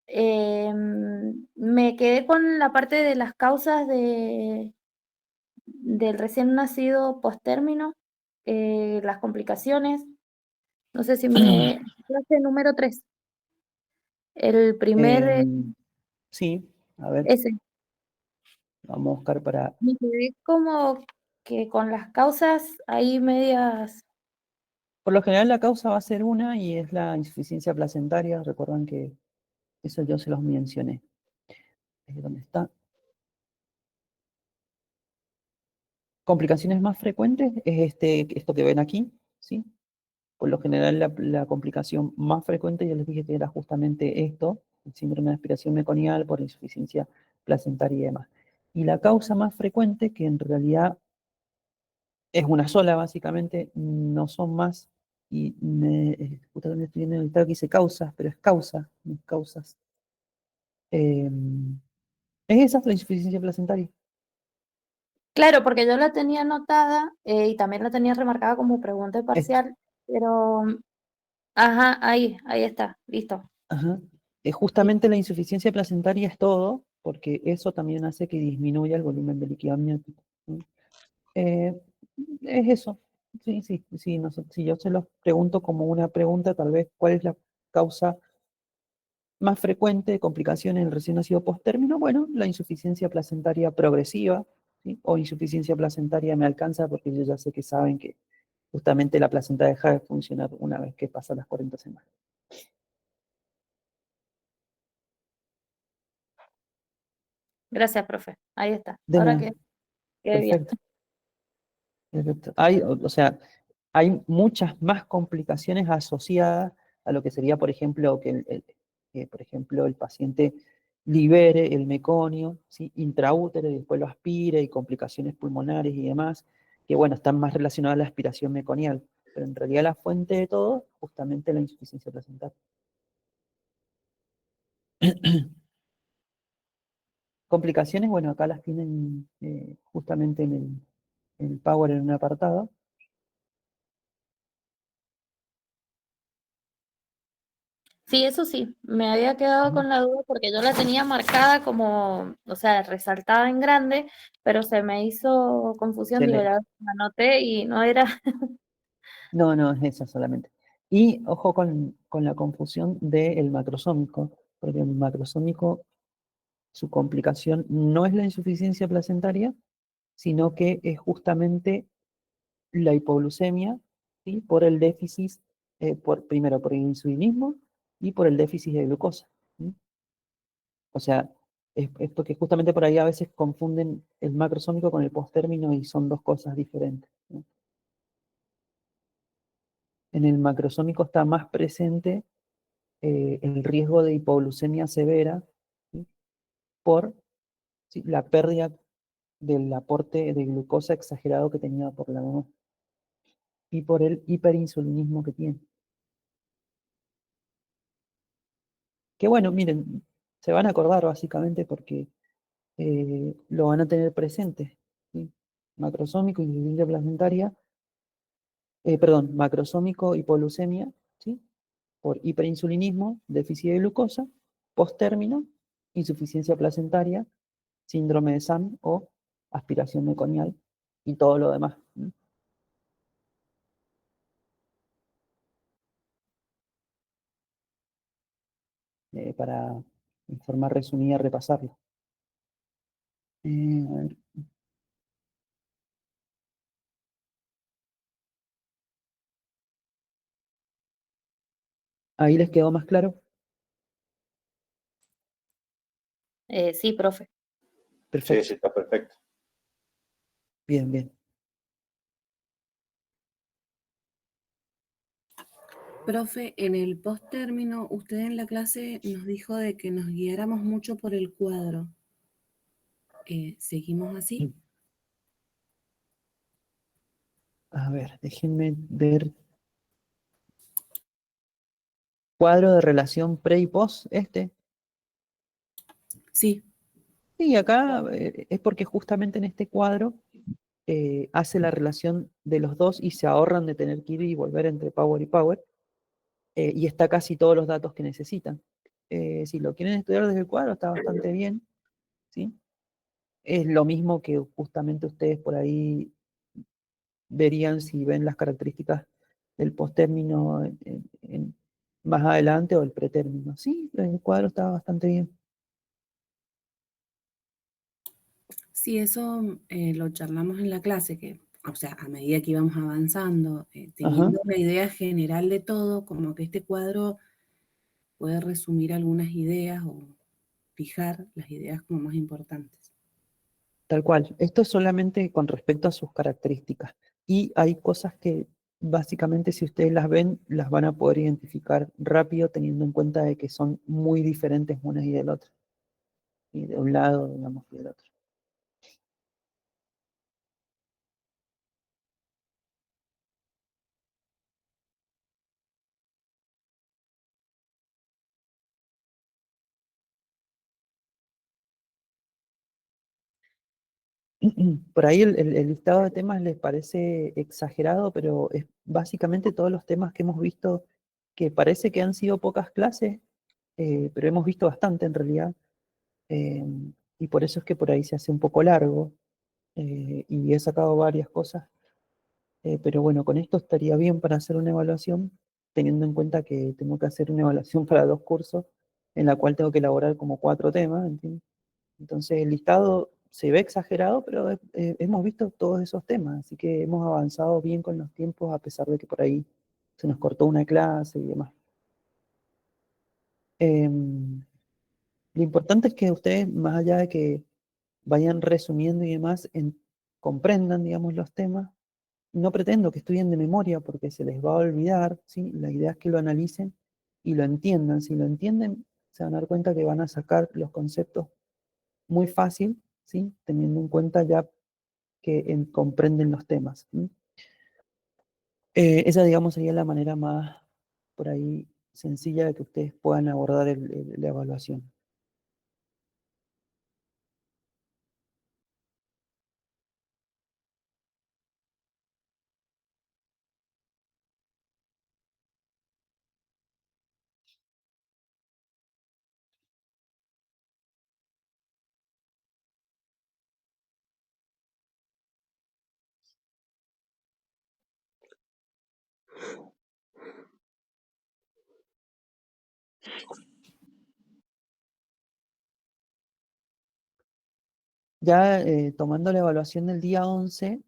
Me quedé con la parte de las causas del recién nacido postérmino, las complicaciones. No sé si me... Clase número 3. El primer, Sí, a ver, ese. vamos a buscar para. Me quedé como que con las causas ahí medias. Por lo general la causa va a ser una y es la insuficiencia placentaria. Recuerdan que eso yo se los mencioné. ¿Dónde está? Complicaciones más frecuentes es esto que ven aquí, ¿sí? Por lo general la complicación más frecuente, yo les dije que era justamente esto, el síndrome de aspiración meconial por insuficiencia placentaria y demás. Y la causa más frecuente, que en realidad es una sola básicamente, no son más, y justamente estoy viendo en el listado que dice causas, pero es causa, no es causas. Eh, es esa, la insuficiencia placentaria. Claro, porque yo la tenía anotada y también la tenía remarcada como pregunta Esto. parcial, pero, ajá, ahí está, listo. Ajá. Sí. Justamente la insuficiencia placentaria es todo, porque eso también hace que disminuya el volumen del líquido amniótico. ¿sí? Eh, es eso. Sí, sí, sí, si yo se los pregunto como una pregunta, tal vez, ¿cuál es la causa más frecuente de complicaciones en el recién nacido posttérmino? Bueno, la insuficiencia placentaria progresiva, ¿sí? O insuficiencia placentaria me alcanza porque yo ya sé que saben que justamente la placenta deja de funcionar una vez que pasan las 40 semanas. Gracias, profe. Ahí está. De Ahora nada, que quede bien. perfecto. Perfecto. O sea, hay muchas más complicaciones asociadas a lo que sería, por ejemplo, que, por ejemplo, el paciente libere el meconio, ¿sí? Intraútero y después lo aspire y complicaciones pulmonares y demás, que bueno, están más relacionadas a la aspiración meconial, pero en realidad la fuente de todo, justamente la insuficiencia placentaria. Complicaciones, bueno, acá las tienen justamente en el Power en un apartado. Sí, eso sí, me había quedado con la duda porque yo la tenía marcada como, o sea, resaltada en grande, pero se me hizo confusión, Se digo, le- la anoté y no era. No, no es esa solamente. Y ojo con la confusión del macrosómico, porque el macrosómico, su complicación no es la insuficiencia placentaria, sino que es justamente la hipoglucemia, ¿sí? Por el déficit, primero por el insulinismo y por el déficit de glucosa, ¿sí? O sea, es porque justamente por ahí a veces confunden el macrosómico con el posttérmino y son dos cosas diferentes, ¿no? En el macrosómico está más presente el riesgo de hipoglucemia severa, ¿sí? Por, ¿sí? La pérdida del aporte de glucosa exagerado que tenía por la mamá y por el hiperinsulinismo que tiene. Que bueno, miren, se van a acordar básicamente porque lo van a tener presente, ¿sí? Macrosómico, insuficiencia placentaria, perdón, macrosómico, hipoglucemia, ¿sí? Por hiperinsulinismo, déficit de glucosa, posttérmino, insuficiencia placentaria, síndrome de SAM o aspiración meconial y todo lo demás, ¿no? Para en forma resumida repasarlo. A ver, ahí les quedó más claro. Sí, profe. Sí, Perfecto. sí, está perfecto. Bien, bien. Profe, en el post-término, usted en la clase nos dijo de que nos guiáramos mucho por el cuadro. ¿Seguimos así? A ver, déjenme ver. Cuadro de relación pre y post, este. Sí, Y acá es porque justamente en este cuadro hace la relación de los dos y se ahorran de tener que ir y volver entre Power y Power. Y está casi todos los datos que necesitan. Si lo quieren estudiar desde el cuadro, está bastante bien, ¿sí? Es lo mismo que justamente ustedes por ahí verían si ven las características del posttérmino más adelante o el pretérmino. Sí, el cuadro está bastante bien. sí, eso lo charlamos en la clase, que, o sea, a medida que íbamos avanzando, Ajá, teniendo una idea general de todo, como que este cuadro puede resumir algunas ideas o fijar las ideas como más importantes. tal cual. Esto es solamente con respecto a sus características. Y hay cosas que básicamente si ustedes las ven, las van a poder identificar rápido teniendo en cuenta de que son muy diferentes unas y del otro. Y de un lado, digamos, y del otro. Por ahí el listado de temas les parece exagerado, pero es básicamente todos los temas que hemos visto que parece que han sido pocas clases, pero hemos visto bastante en realidad, eh, y por eso es que por ahí se hace un poco largo. y he sacado varias cosas, pero bueno, con esto estaría bien para hacer una evaluación, teniendo en cuenta que tengo que hacer una evaluación para 2 cursos, en la cual tengo que elaborar como 4 temas, ¿entiendes? Entonces el listado se ve exagerado, pero hemos visto todos esos temas, así que hemos avanzado bien con los tiempos, a pesar de que por ahí se nos cortó una clase y demás. Lo importante es que ustedes, más allá de que vayan resumiendo y demás, comprendan, digamos, los temas. No pretendo que estudien de memoria porque se les va a olvidar, ¿sí? La idea es que lo analicen y lo entiendan. Si lo entienden, se van a dar cuenta que van a sacar los conceptos muy fácil, ¿sí? Teniendo en cuenta ya que comprenden los temas. ¿Sí? Esa, digamos, sería la manera más, por ahí, sencilla de que ustedes puedan abordar la evaluación. Ya tomando la evaluación del día 11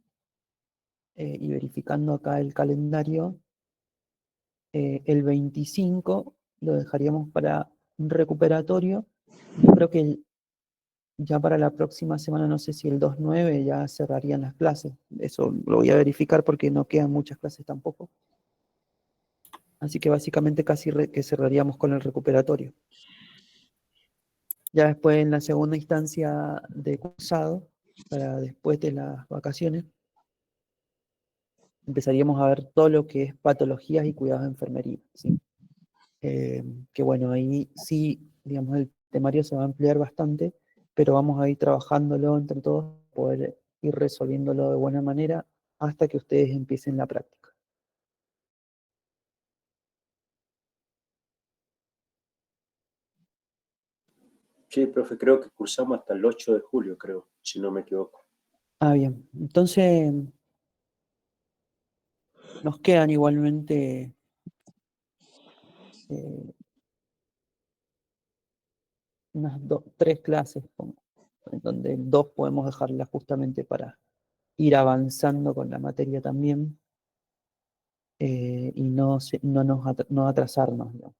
y verificando acá el calendario, el 25 lo dejaríamos para un recuperatorio. Yo creo que ya para la próxima semana, no sé si el 2/9 ya cerrarían las clases. Eso lo voy a verificar porque no quedan muchas clases tampoco. Así que básicamente casi que cerraríamos con el recuperatorio. Ya después en la segunda instancia de cursado, para después de las vacaciones, empezaríamos a ver todo lo que es patologías y cuidados de enfermería, ¿sí? Que bueno, ahí sí, digamos, el temario se va a ampliar bastante, pero vamos a ir trabajándolo entre todos, poder ir resolviéndolo de buena manera hasta que ustedes empiecen la práctica. Sí, profe, creo que cursamos hasta el 8 de julio, creo, si no me equivoco. Ah, bien. Entonces, nos quedan igualmente eh, unas 3 clases, en donde 2 podemos dejarlas justamente para ir avanzando con la materia también, y no atrasarnos, ¿no?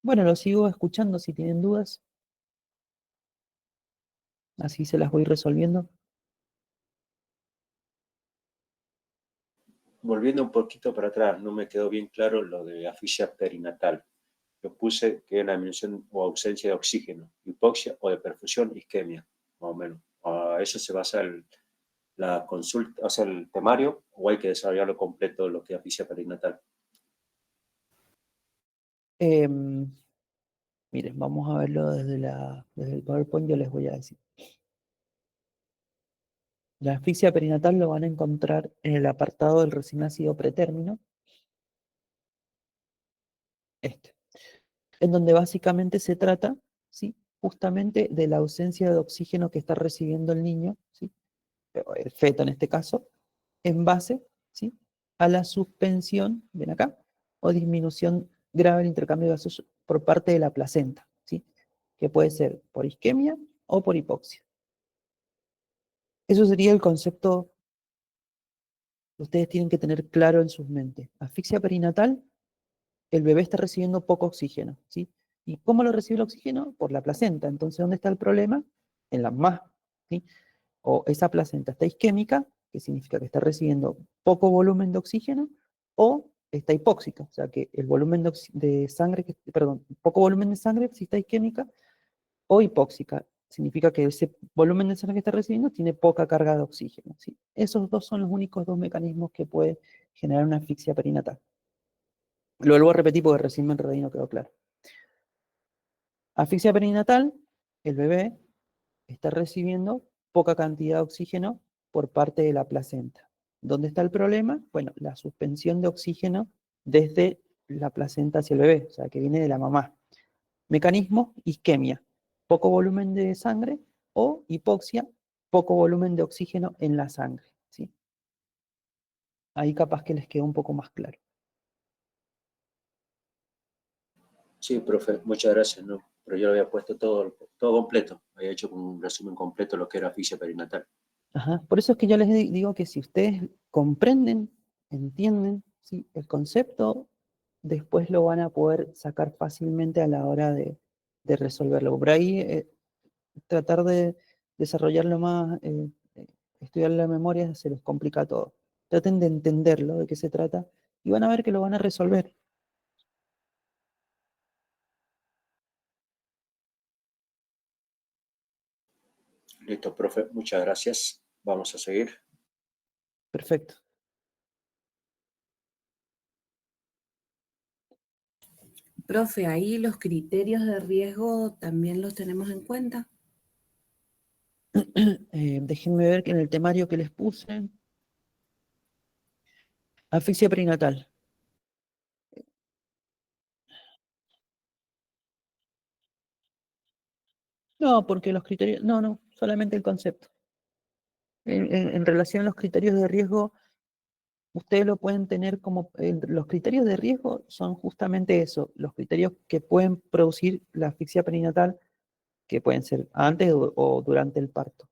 Bueno, lo sigo escuchando si tienen dudas, así se las voy resolviendo. Volviendo un poquito para atrás, no me quedó bien claro lo de asfixia perinatal. Yo puse que era disminución o ausencia de oxígeno, hipoxia o de perfusión, isquemia, más o menos. ¿A eso se basa la consulta, o sea, el temario, o hay que desarrollarlo completo lo que es asfixia perinatal? Miren, vamos a verlo desde el PowerPoint, yo les voy a decir. La asfixia perinatal lo van a encontrar en el apartado del recién nacido pretérmino, en donde básicamente se trata, ¿sí? Justamente de la ausencia de oxígeno que está recibiendo el niño, ¿sí? El feto en este caso, en base, ¿sí? A la suspensión, ven acá, o disminución grave del intercambio gaseoso por parte de la placenta, ¿sí? Que puede ser por isquemia o por hipoxia. Eso sería el concepto que ustedes tienen que tener claro en sus mentes. Asfixia perinatal, el bebé está recibiendo poco oxígeno, ¿sí? ¿Y cómo lo recibe el oxígeno? Por la placenta. Entonces, ¿dónde está el problema? En la más, ¿sí? O esa placenta está isquémica, que significa que está recibiendo poco volumen de oxígeno, o está hipóxica, o sea que el volumen de sangre, perdón, poco volumen de sangre si está isquémica, o hipóxica, significa que ese volumen de sangre que está recibiendo tiene poca carga de oxígeno, ¿sí? Esos dos son los únicos 2 mecanismos que puede generar una asfixia perinatal. Lo vuelvo a repetir porque recién me enredé y no quedó claro. Asfixia perinatal, el bebé está recibiendo poca cantidad de oxígeno por parte de la placenta. ¿Dónde está el problema? Bueno, la suspensión de oxígeno desde la placenta hacia el bebé, o sea, que viene de la mamá. Mecanismo, isquemia, poco volumen de sangre, o hipoxia, poco volumen de oxígeno en la sangre, ¿sí? Ahí capaz que les quedó un poco más claro. Sí, profe, muchas gracias, ¿no? Pero yo lo había puesto todo completo, había hecho un resumen completo de lo que era asfixia perinatal. Ajá. Por eso es que yo les digo que si ustedes comprenden, entienden, ¿sí?, el concepto, después lo van a poder sacar fácilmente a la hora de resolverlo. Por ahí tratar de desarrollarlo más, estudiar la memoria se les complica todo. Traten de entenderlo, de qué se trata, y van a ver que lo van a resolver. Listo, profe, muchas gracias. Vamos a seguir. Perfecto. Profe, ahí los criterios de riesgo también los tenemos en cuenta. Déjenme ver que en el temario que les puse, asfixia perinatal. No, porque los criterios, no, solamente el concepto. En relación a los criterios de riesgo, ustedes lo pueden tener como, los criterios de riesgo son justamente eso, los criterios que pueden producir la asfixia perinatal, que pueden ser antes o durante el parto.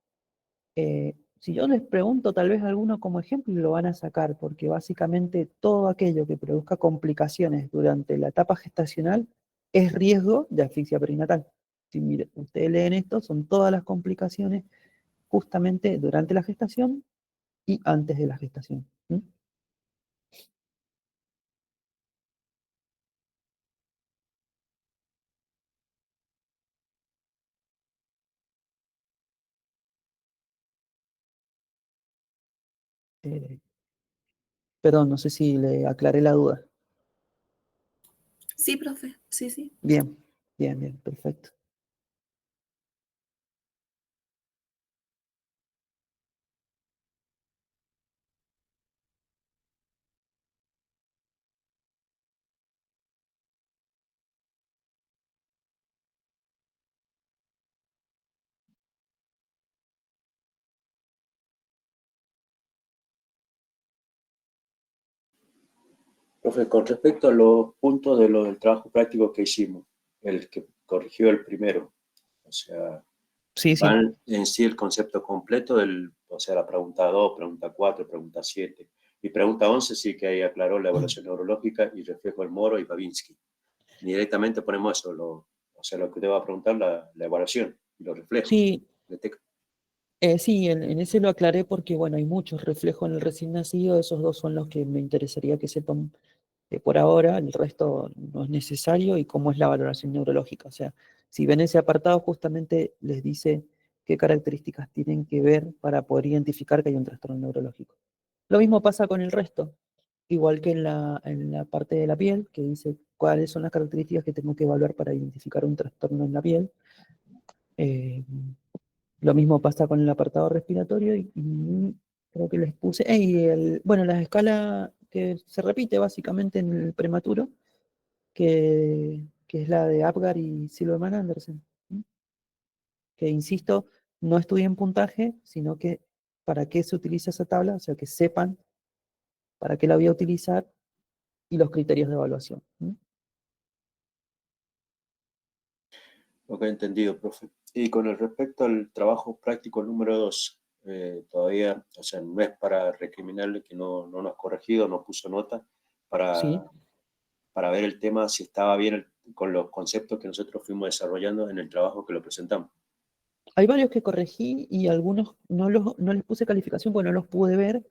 Si yo les pregunto, tal vez alguno como ejemplo lo van a sacar, porque básicamente todo aquello que produzca complicaciones durante la etapa gestacional es riesgo de asfixia perinatal. Si ustedes leen esto, son todas las complicaciones justamente durante la gestación y antes de la gestación. ¿Mm? Eh, Perdón, no sé si le aclaré la duda. Sí, profe, sí, sí. Bien, bien, perfecto. Profe, con respecto a los puntos del trabajo práctico que hicimos, el que corrigió el primero, o sea, Sí, sí. van en sí el concepto completo o sea, la pregunta 2, pregunta 4, pregunta 7. Y pregunta 11 sí que ahí aclaró la evaluación neurológica y reflejo del Moro y Babinski. Directamente ponemos eso, o sea, lo que usted va a preguntar, la evaluación y los reflejos. Sí, sí, en ese lo aclaré porque, bueno, hay muchos reflejos en el recién nacido, esos dos son los que me interesaría que sepan por ahora, el resto no es necesario, y cómo es la valoración neurológica. O sea, si ven ese apartado, justamente les dice qué características tienen que ver para poder identificar que hay un trastorno neurológico. Lo mismo pasa con el resto, igual que en la parte de la piel, que dice cuáles son las características que tengo que evaluar para identificar un trastorno en la piel. Eh, lo mismo pasa con el apartado respiratorio y creo que les puse, bueno, la escala que se repite básicamente en el prematuro, que es la de Apgar y Silverman Anderson, ¿sí? Que insisto, no estudien puntaje, sino que para qué se utiliza esa tabla, o sea, que sepan para qué la voy a utilizar y los criterios de evaluación, ¿sí? Ok, entendido, profe. Y con el respecto al trabajo práctico número 2, todavía, o sea, no es para recriminarle que no nos ha corregido, no puso nota, ¿Sí? para ver el tema si estaba bien con los conceptos que nosotros fuimos desarrollando en el trabajo que lo presentamos. Hay varios que corregí y algunos no les puse calificación porque no los pude ver,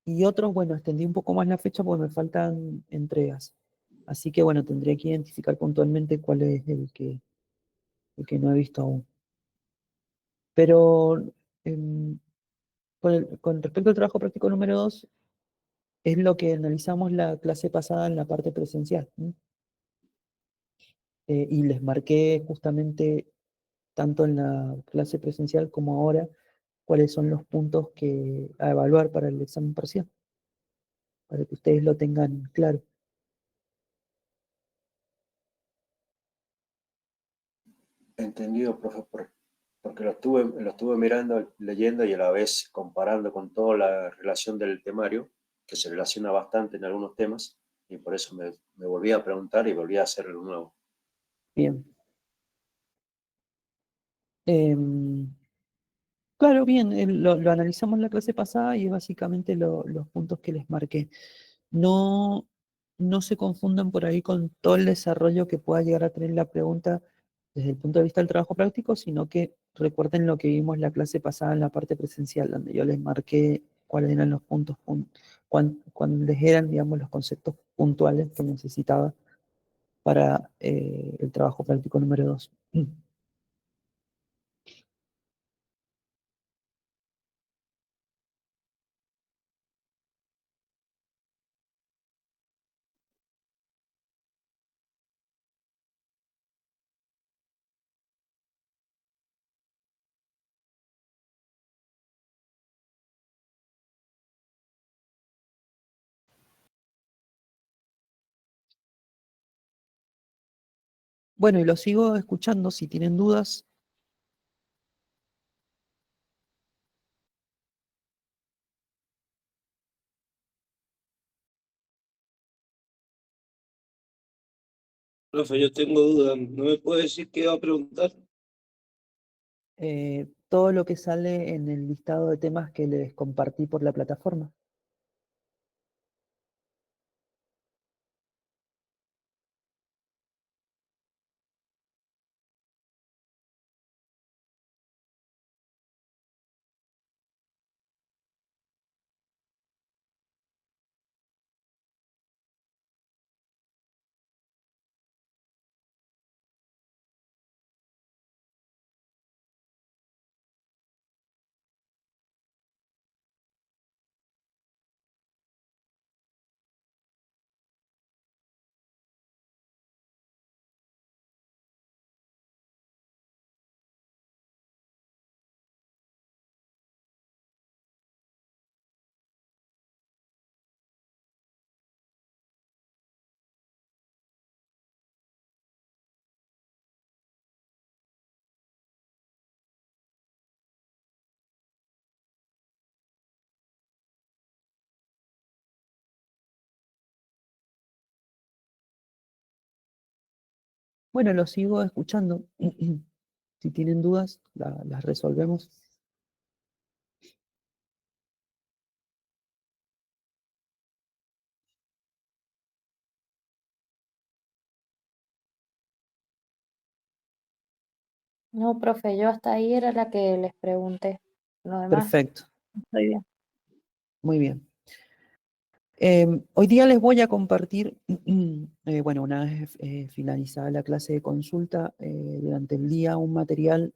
y otros, bueno, extendí un poco más la fecha porque me faltan entregas. Así que, bueno, tendría que identificar puntualmente cuál es el que no he visto aún. Pero em, con respecto al trabajo práctico número 2, es lo que analizamos la clase pasada en la parte presencial, ¿sí? y les marqué justamente, tanto en la clase presencial como ahora, cuáles son los puntos a evaluar para el examen parcial, para que ustedes lo tengan claro. Entendido, profe, porque lo estuve mirando, leyendo y a la vez comparando con toda la relación del temario, que se relaciona bastante en algunos temas, y por eso me volví a preguntar y volví a hacerlo nuevo. Bien. Em, claro, bien, lo analizamos la clase pasada y es básicamente los puntos que les marqué. No, no se confundan por ahí con todo el desarrollo que pueda llegar a tener la pregunta desde el punto de vista del trabajo práctico, sino que recuerden lo que vimos la clase pasada en la parte presencial, donde yo les marqué cuáles eran los puntos, cuáles eran, digamos, los conceptos puntuales que necesitaba para el trabajo práctico número 2. Bueno, y lo sigo escuchando si tienen dudas. Profe, yo tengo dudas. ¿No me puede decir qué va a preguntar? Todo lo que sale en el listado de temas que les compartí por la plataforma. Bueno, lo sigo escuchando. Si tienen dudas, las resolvemos. No, profe, yo hasta ahí era la que les pregunté. Lo demás, Perfecto, estoy bien. muy bien. Hoy día les voy a compartir, bueno, una vez finalizada la clase de consulta, durante el día un material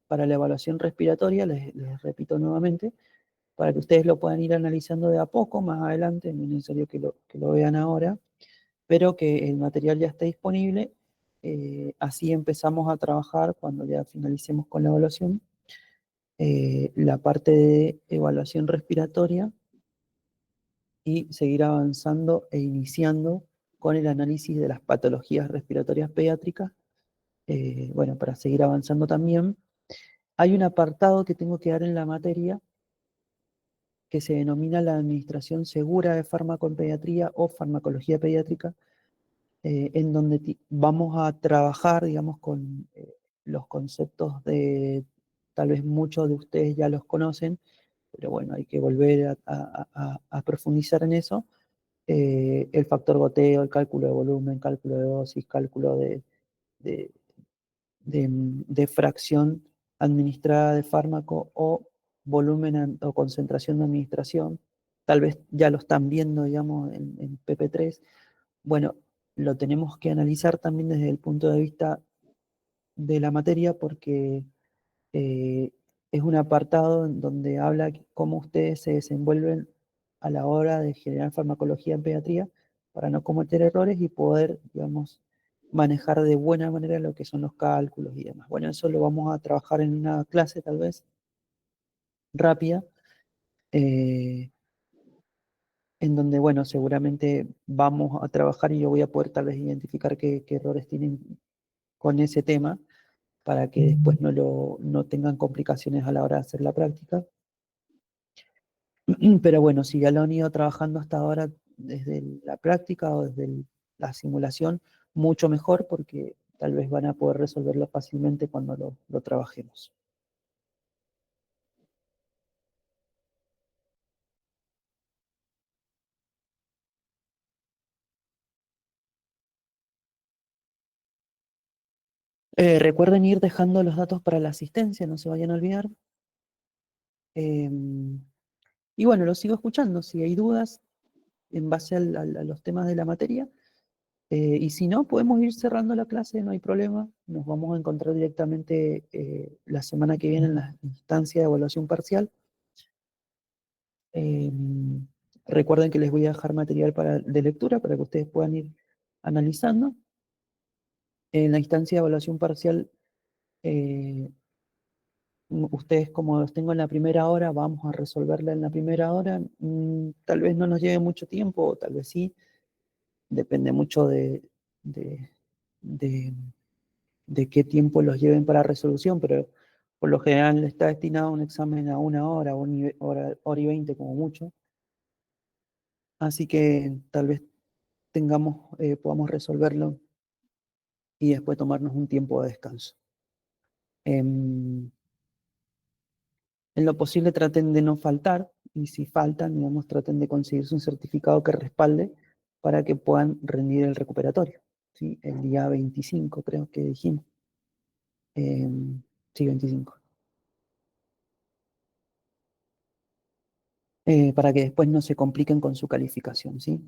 para la evaluación respiratoria, les repito nuevamente, para que ustedes lo puedan ir analizando de a poco más adelante, no es necesario que lo vean ahora, pero que el material ya esté disponible. Así empezamos a trabajar cuando ya finalicemos con la evaluación, la parte de evaluación respiratoria, y seguir avanzando e iniciando con el análisis de las patologías respiratorias pediátricas. Bueno, para seguir avanzando también, hay un apartado que tengo que dar en la materia que se denomina la administración segura de fármaco en pediatría o farmacología pediátrica, en donde vamos a trabajar, digamos, con los conceptos de, tal vez muchos de ustedes ya los conocen, pero bueno, hay que volver a profundizar en eso. El factor goteo, el cálculo de volumen, cálculo de dosis, cálculo de, de fracción administrada de fármaco o volumen o concentración de administración. Tal vez ya lo están viendo, digamos, en PP3. Bueno, lo tenemos que analizar también desde el punto de vista de la materia, porque eh, es un apartado en donde habla cómo ustedes se desenvuelven a la hora de generar farmacología en pediatría para no cometer errores y poder, digamos, manejar de buena manera lo que son los cálculos y demás. Bueno, eso lo vamos a trabajar en una clase tal vez rápida, eh, en donde, bueno, seguramente vamos a trabajar y yo voy a poder tal vez identificar qué errores tienen con ese tema para que después no tengan complicaciones a la hora de hacer la práctica. Pero bueno, si ya lo han ido trabajando hasta ahora desde la práctica o desde la simulación, mucho mejor porque tal vez van a poder resolverlo fácilmente cuando lo trabajemos. Recuerden ir dejando los datos para la asistencia, no se vayan a olvidar. Y bueno, lo sigo escuchando. Si hay dudas en base a los temas de la materia, y si no, podemos ir cerrando la clase, no hay problema. Nos vamos a encontrar directamente la semana que viene en la instancia de evaluación parcial. Recuerden que les voy a dejar material de lectura para que ustedes puedan ir analizando. En la instancia de evaluación parcial, ustedes, como los tengo en la primera hora, vamos a resolverla en la primera hora. Tal vez no nos lleve mucho tiempo, o tal vez sí. Depende mucho de, de- de qué tiempo los lleven para resolución, pero por lo general está destinado a un examen a 1 hora, hora y 20 como mucho. Así que tal vez podamos resolverlo y después tomarnos un tiempo de descanso. En lo posible traten de no faltar, y si faltan, digamos, traten de conseguirse un certificado que respalde para que puedan rendir el recuperatorio, ¿sí? El día 25 creo que dijimos. Sí, 25. Para que después no se compliquen con su calificación, ¿sí?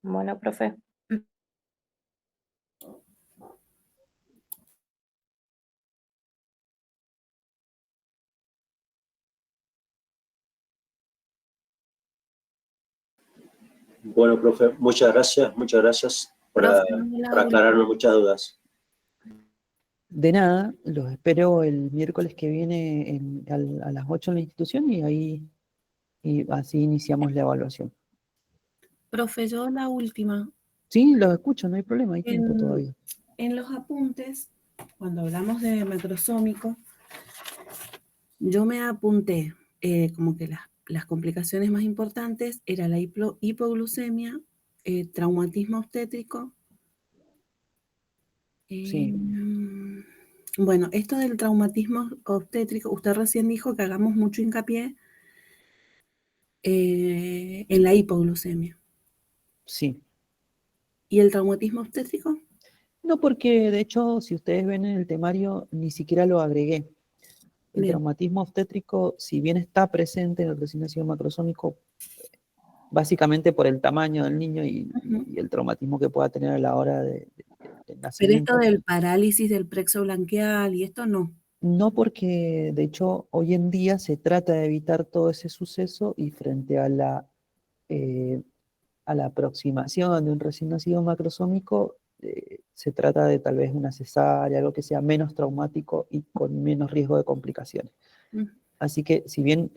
Bueno, profe. Bueno, profe, muchas gracias Profe, por aclararnos muchas dudas. De nada, los espero el miércoles que viene a las 8 en la institución y así iniciamos la evaluación. profe, yo la última. Sí, los escucho, no hay problema, hay tiempo En, todavía. en los apuntes, cuando hablamos de macrosómico, yo me apunté como que las complicaciones más importantes era la hipoglucemia, traumatismo obstétrico. Sí. Bueno, esto del traumatismo obstétrico, usted recién dijo que hagamos mucho hincapié en la hipoglucemia. Sí. ¿Y el traumatismo obstétrico? No, porque de hecho, si ustedes ven en el temario, ni siquiera lo agregué. El Bien. traumatismo obstétrico, si bien está presente en el recién nacido macrosómico, básicamente por el tamaño del niño y el traumatismo que pueda tener a la hora del Pero esto nacimiento. del parálisis del plexo branquial y esto no. No, porque de hecho hoy en día se trata de evitar todo ese suceso y frente eh, a la aproximación de un recién nacido macrosómico, se trata de tal vez una cesárea, algo que sea menos traumático y con menos riesgo de complicaciones. Así que si bien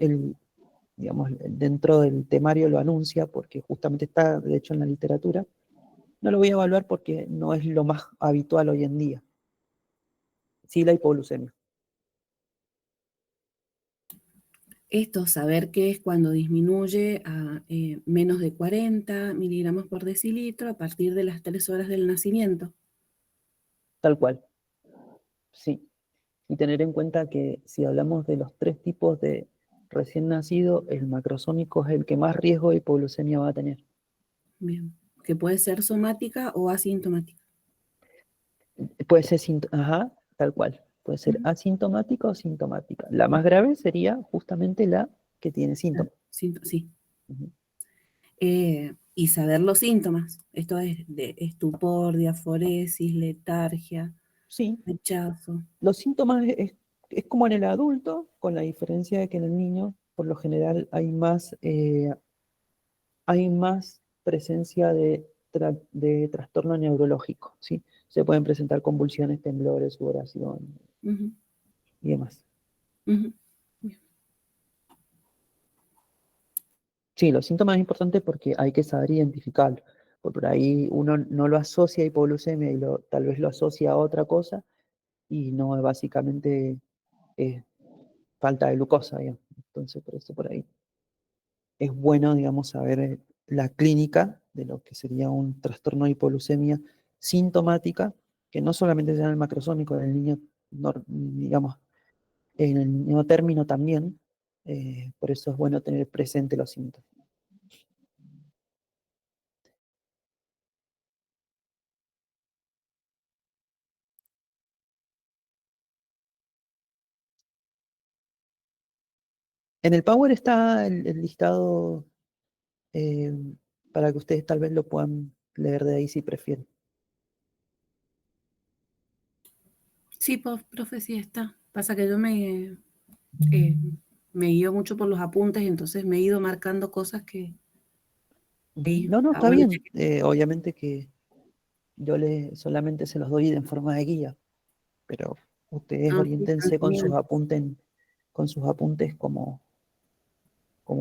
digamos, dentro del temario lo anuncia, porque justamente está de hecho en la literatura, no lo voy a evaluar porque no es lo más habitual hoy en día. Sí, la hipoglucemia. Esto, saber qué es cuando disminuye a menos de 40 miligramos por decilitro a partir de las 3 horas del nacimiento. Tal cual. Sí. Y tener en cuenta que si hablamos de los 3 tipos de recién nacido, el macrosómico es el que más riesgo de hipoglucemia va a tener. Bien. Que puede ser somática o asintomática. Puede ser, ajá, tal cual. Puede ser asintomática o sintomática. La más grave sería justamente la que tiene síntomas. Sí. Ujú. Y saber los síntomas. Esto es de estupor, diaforesis, letargia, Sí, rechazo. los síntomas es como en el adulto, con la diferencia de que en el niño, por lo general, hay más hay más presencia de trastorno neurológico, ¿sí? Se pueden presentar convulsiones, temblores, sudoración Ujú, y demás. ujú. Sí, los síntomas es importante porque hay que saber identificarlo. Por ahí uno no lo asocia a hipoglucemia y tal vez lo asocia a otra cosa y no es básicamente falta de glucosa, digamos. Entonces, por eso por ahí es bueno, digamos, saber la clínica de lo que sería un trastorno de hipoglucemia sintomática, que no solamente sea en el macrosómico, en el niño, digamos, en el niño término también. Por eso es bueno tener presente los síntomas. En el Power está el listado eh, para que ustedes tal vez lo puedan leer de ahí si prefieren. Sí, profe, sí está. Pasa que yo me guío mucho por los apuntes, entonces me he ido marcando cosas que ahí No, no, está está bueno. bien. Obviamente que yo solamente se los doy en forma de guía, pero ustedes Ah, sí, oriéntense tanto bien. con sus apuntes como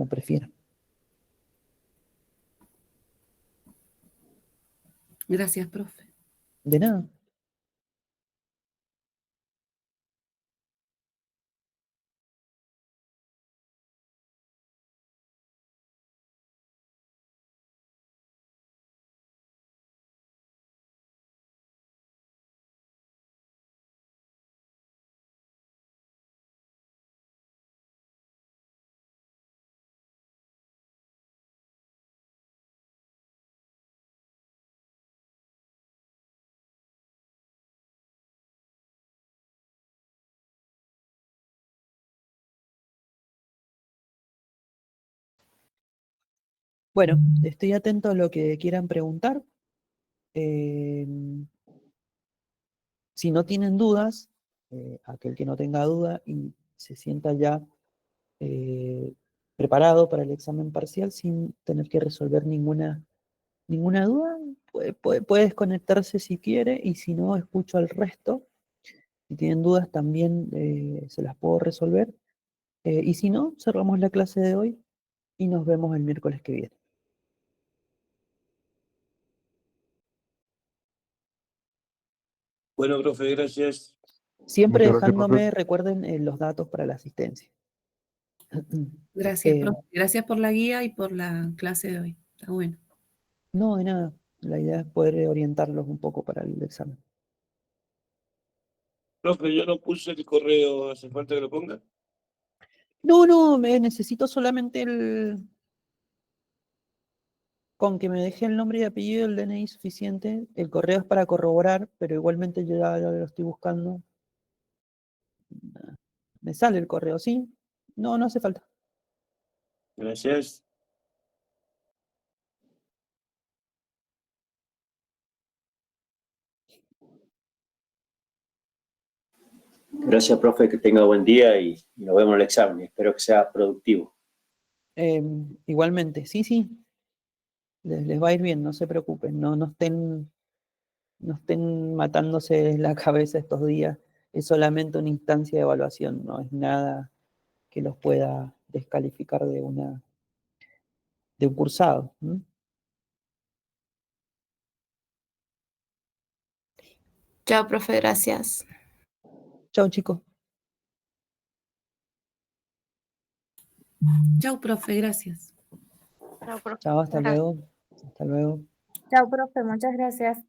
prefieran. Gracias, profe. De nada. Bueno, estoy atento a lo que quieran preguntar. Eh, si no tienen dudas, aquel que no tenga duda y se sienta ya eh, preparado para el examen parcial sin tener que resolver ninguna duda, puede desconectarse si quiere y si no, escucho al resto. Si tienen dudas también se las puedo resolver. Y si no, cerramos la clase de hoy y nos vemos el miércoles que viene. Bueno, profe, gracias. Siempre Muchas gracias, profe. dejándome, recuerden los datos para la asistencia. Gracias, Eh, profe. Gracias por la guía y por la clase de hoy. Está bueno. no, de nada. La idea es poder orientarlos un poco para el examen. Profe, yo no puse el correo, ¿hace falta que lo ponga? No, no, necesito solamente con que me deje el nombre y apellido del DNI suficiente. El correo es para corroborar, pero igualmente yo ya lo estoy buscando. Me sale el correo, ¿sí? No, no hace falta. Gracias. Gracias, profe, que tenga buen día y nos vemos en el examen. Espero que sea productivo. Igualmente, sí, sí. Les va a ir bien, no se preocupen. No estén matándose la cabeza estos días. Es solamente una instancia de evaluación, no es nada que los pueda descalificar de un cursado. ¿M? Chao, profe, gracias. Chao, chicos. Chau, profe. Gracias. Chao, profe. Chao, hasta Gracias. luego. Hasta luego. Chao, profe, muchas gracias.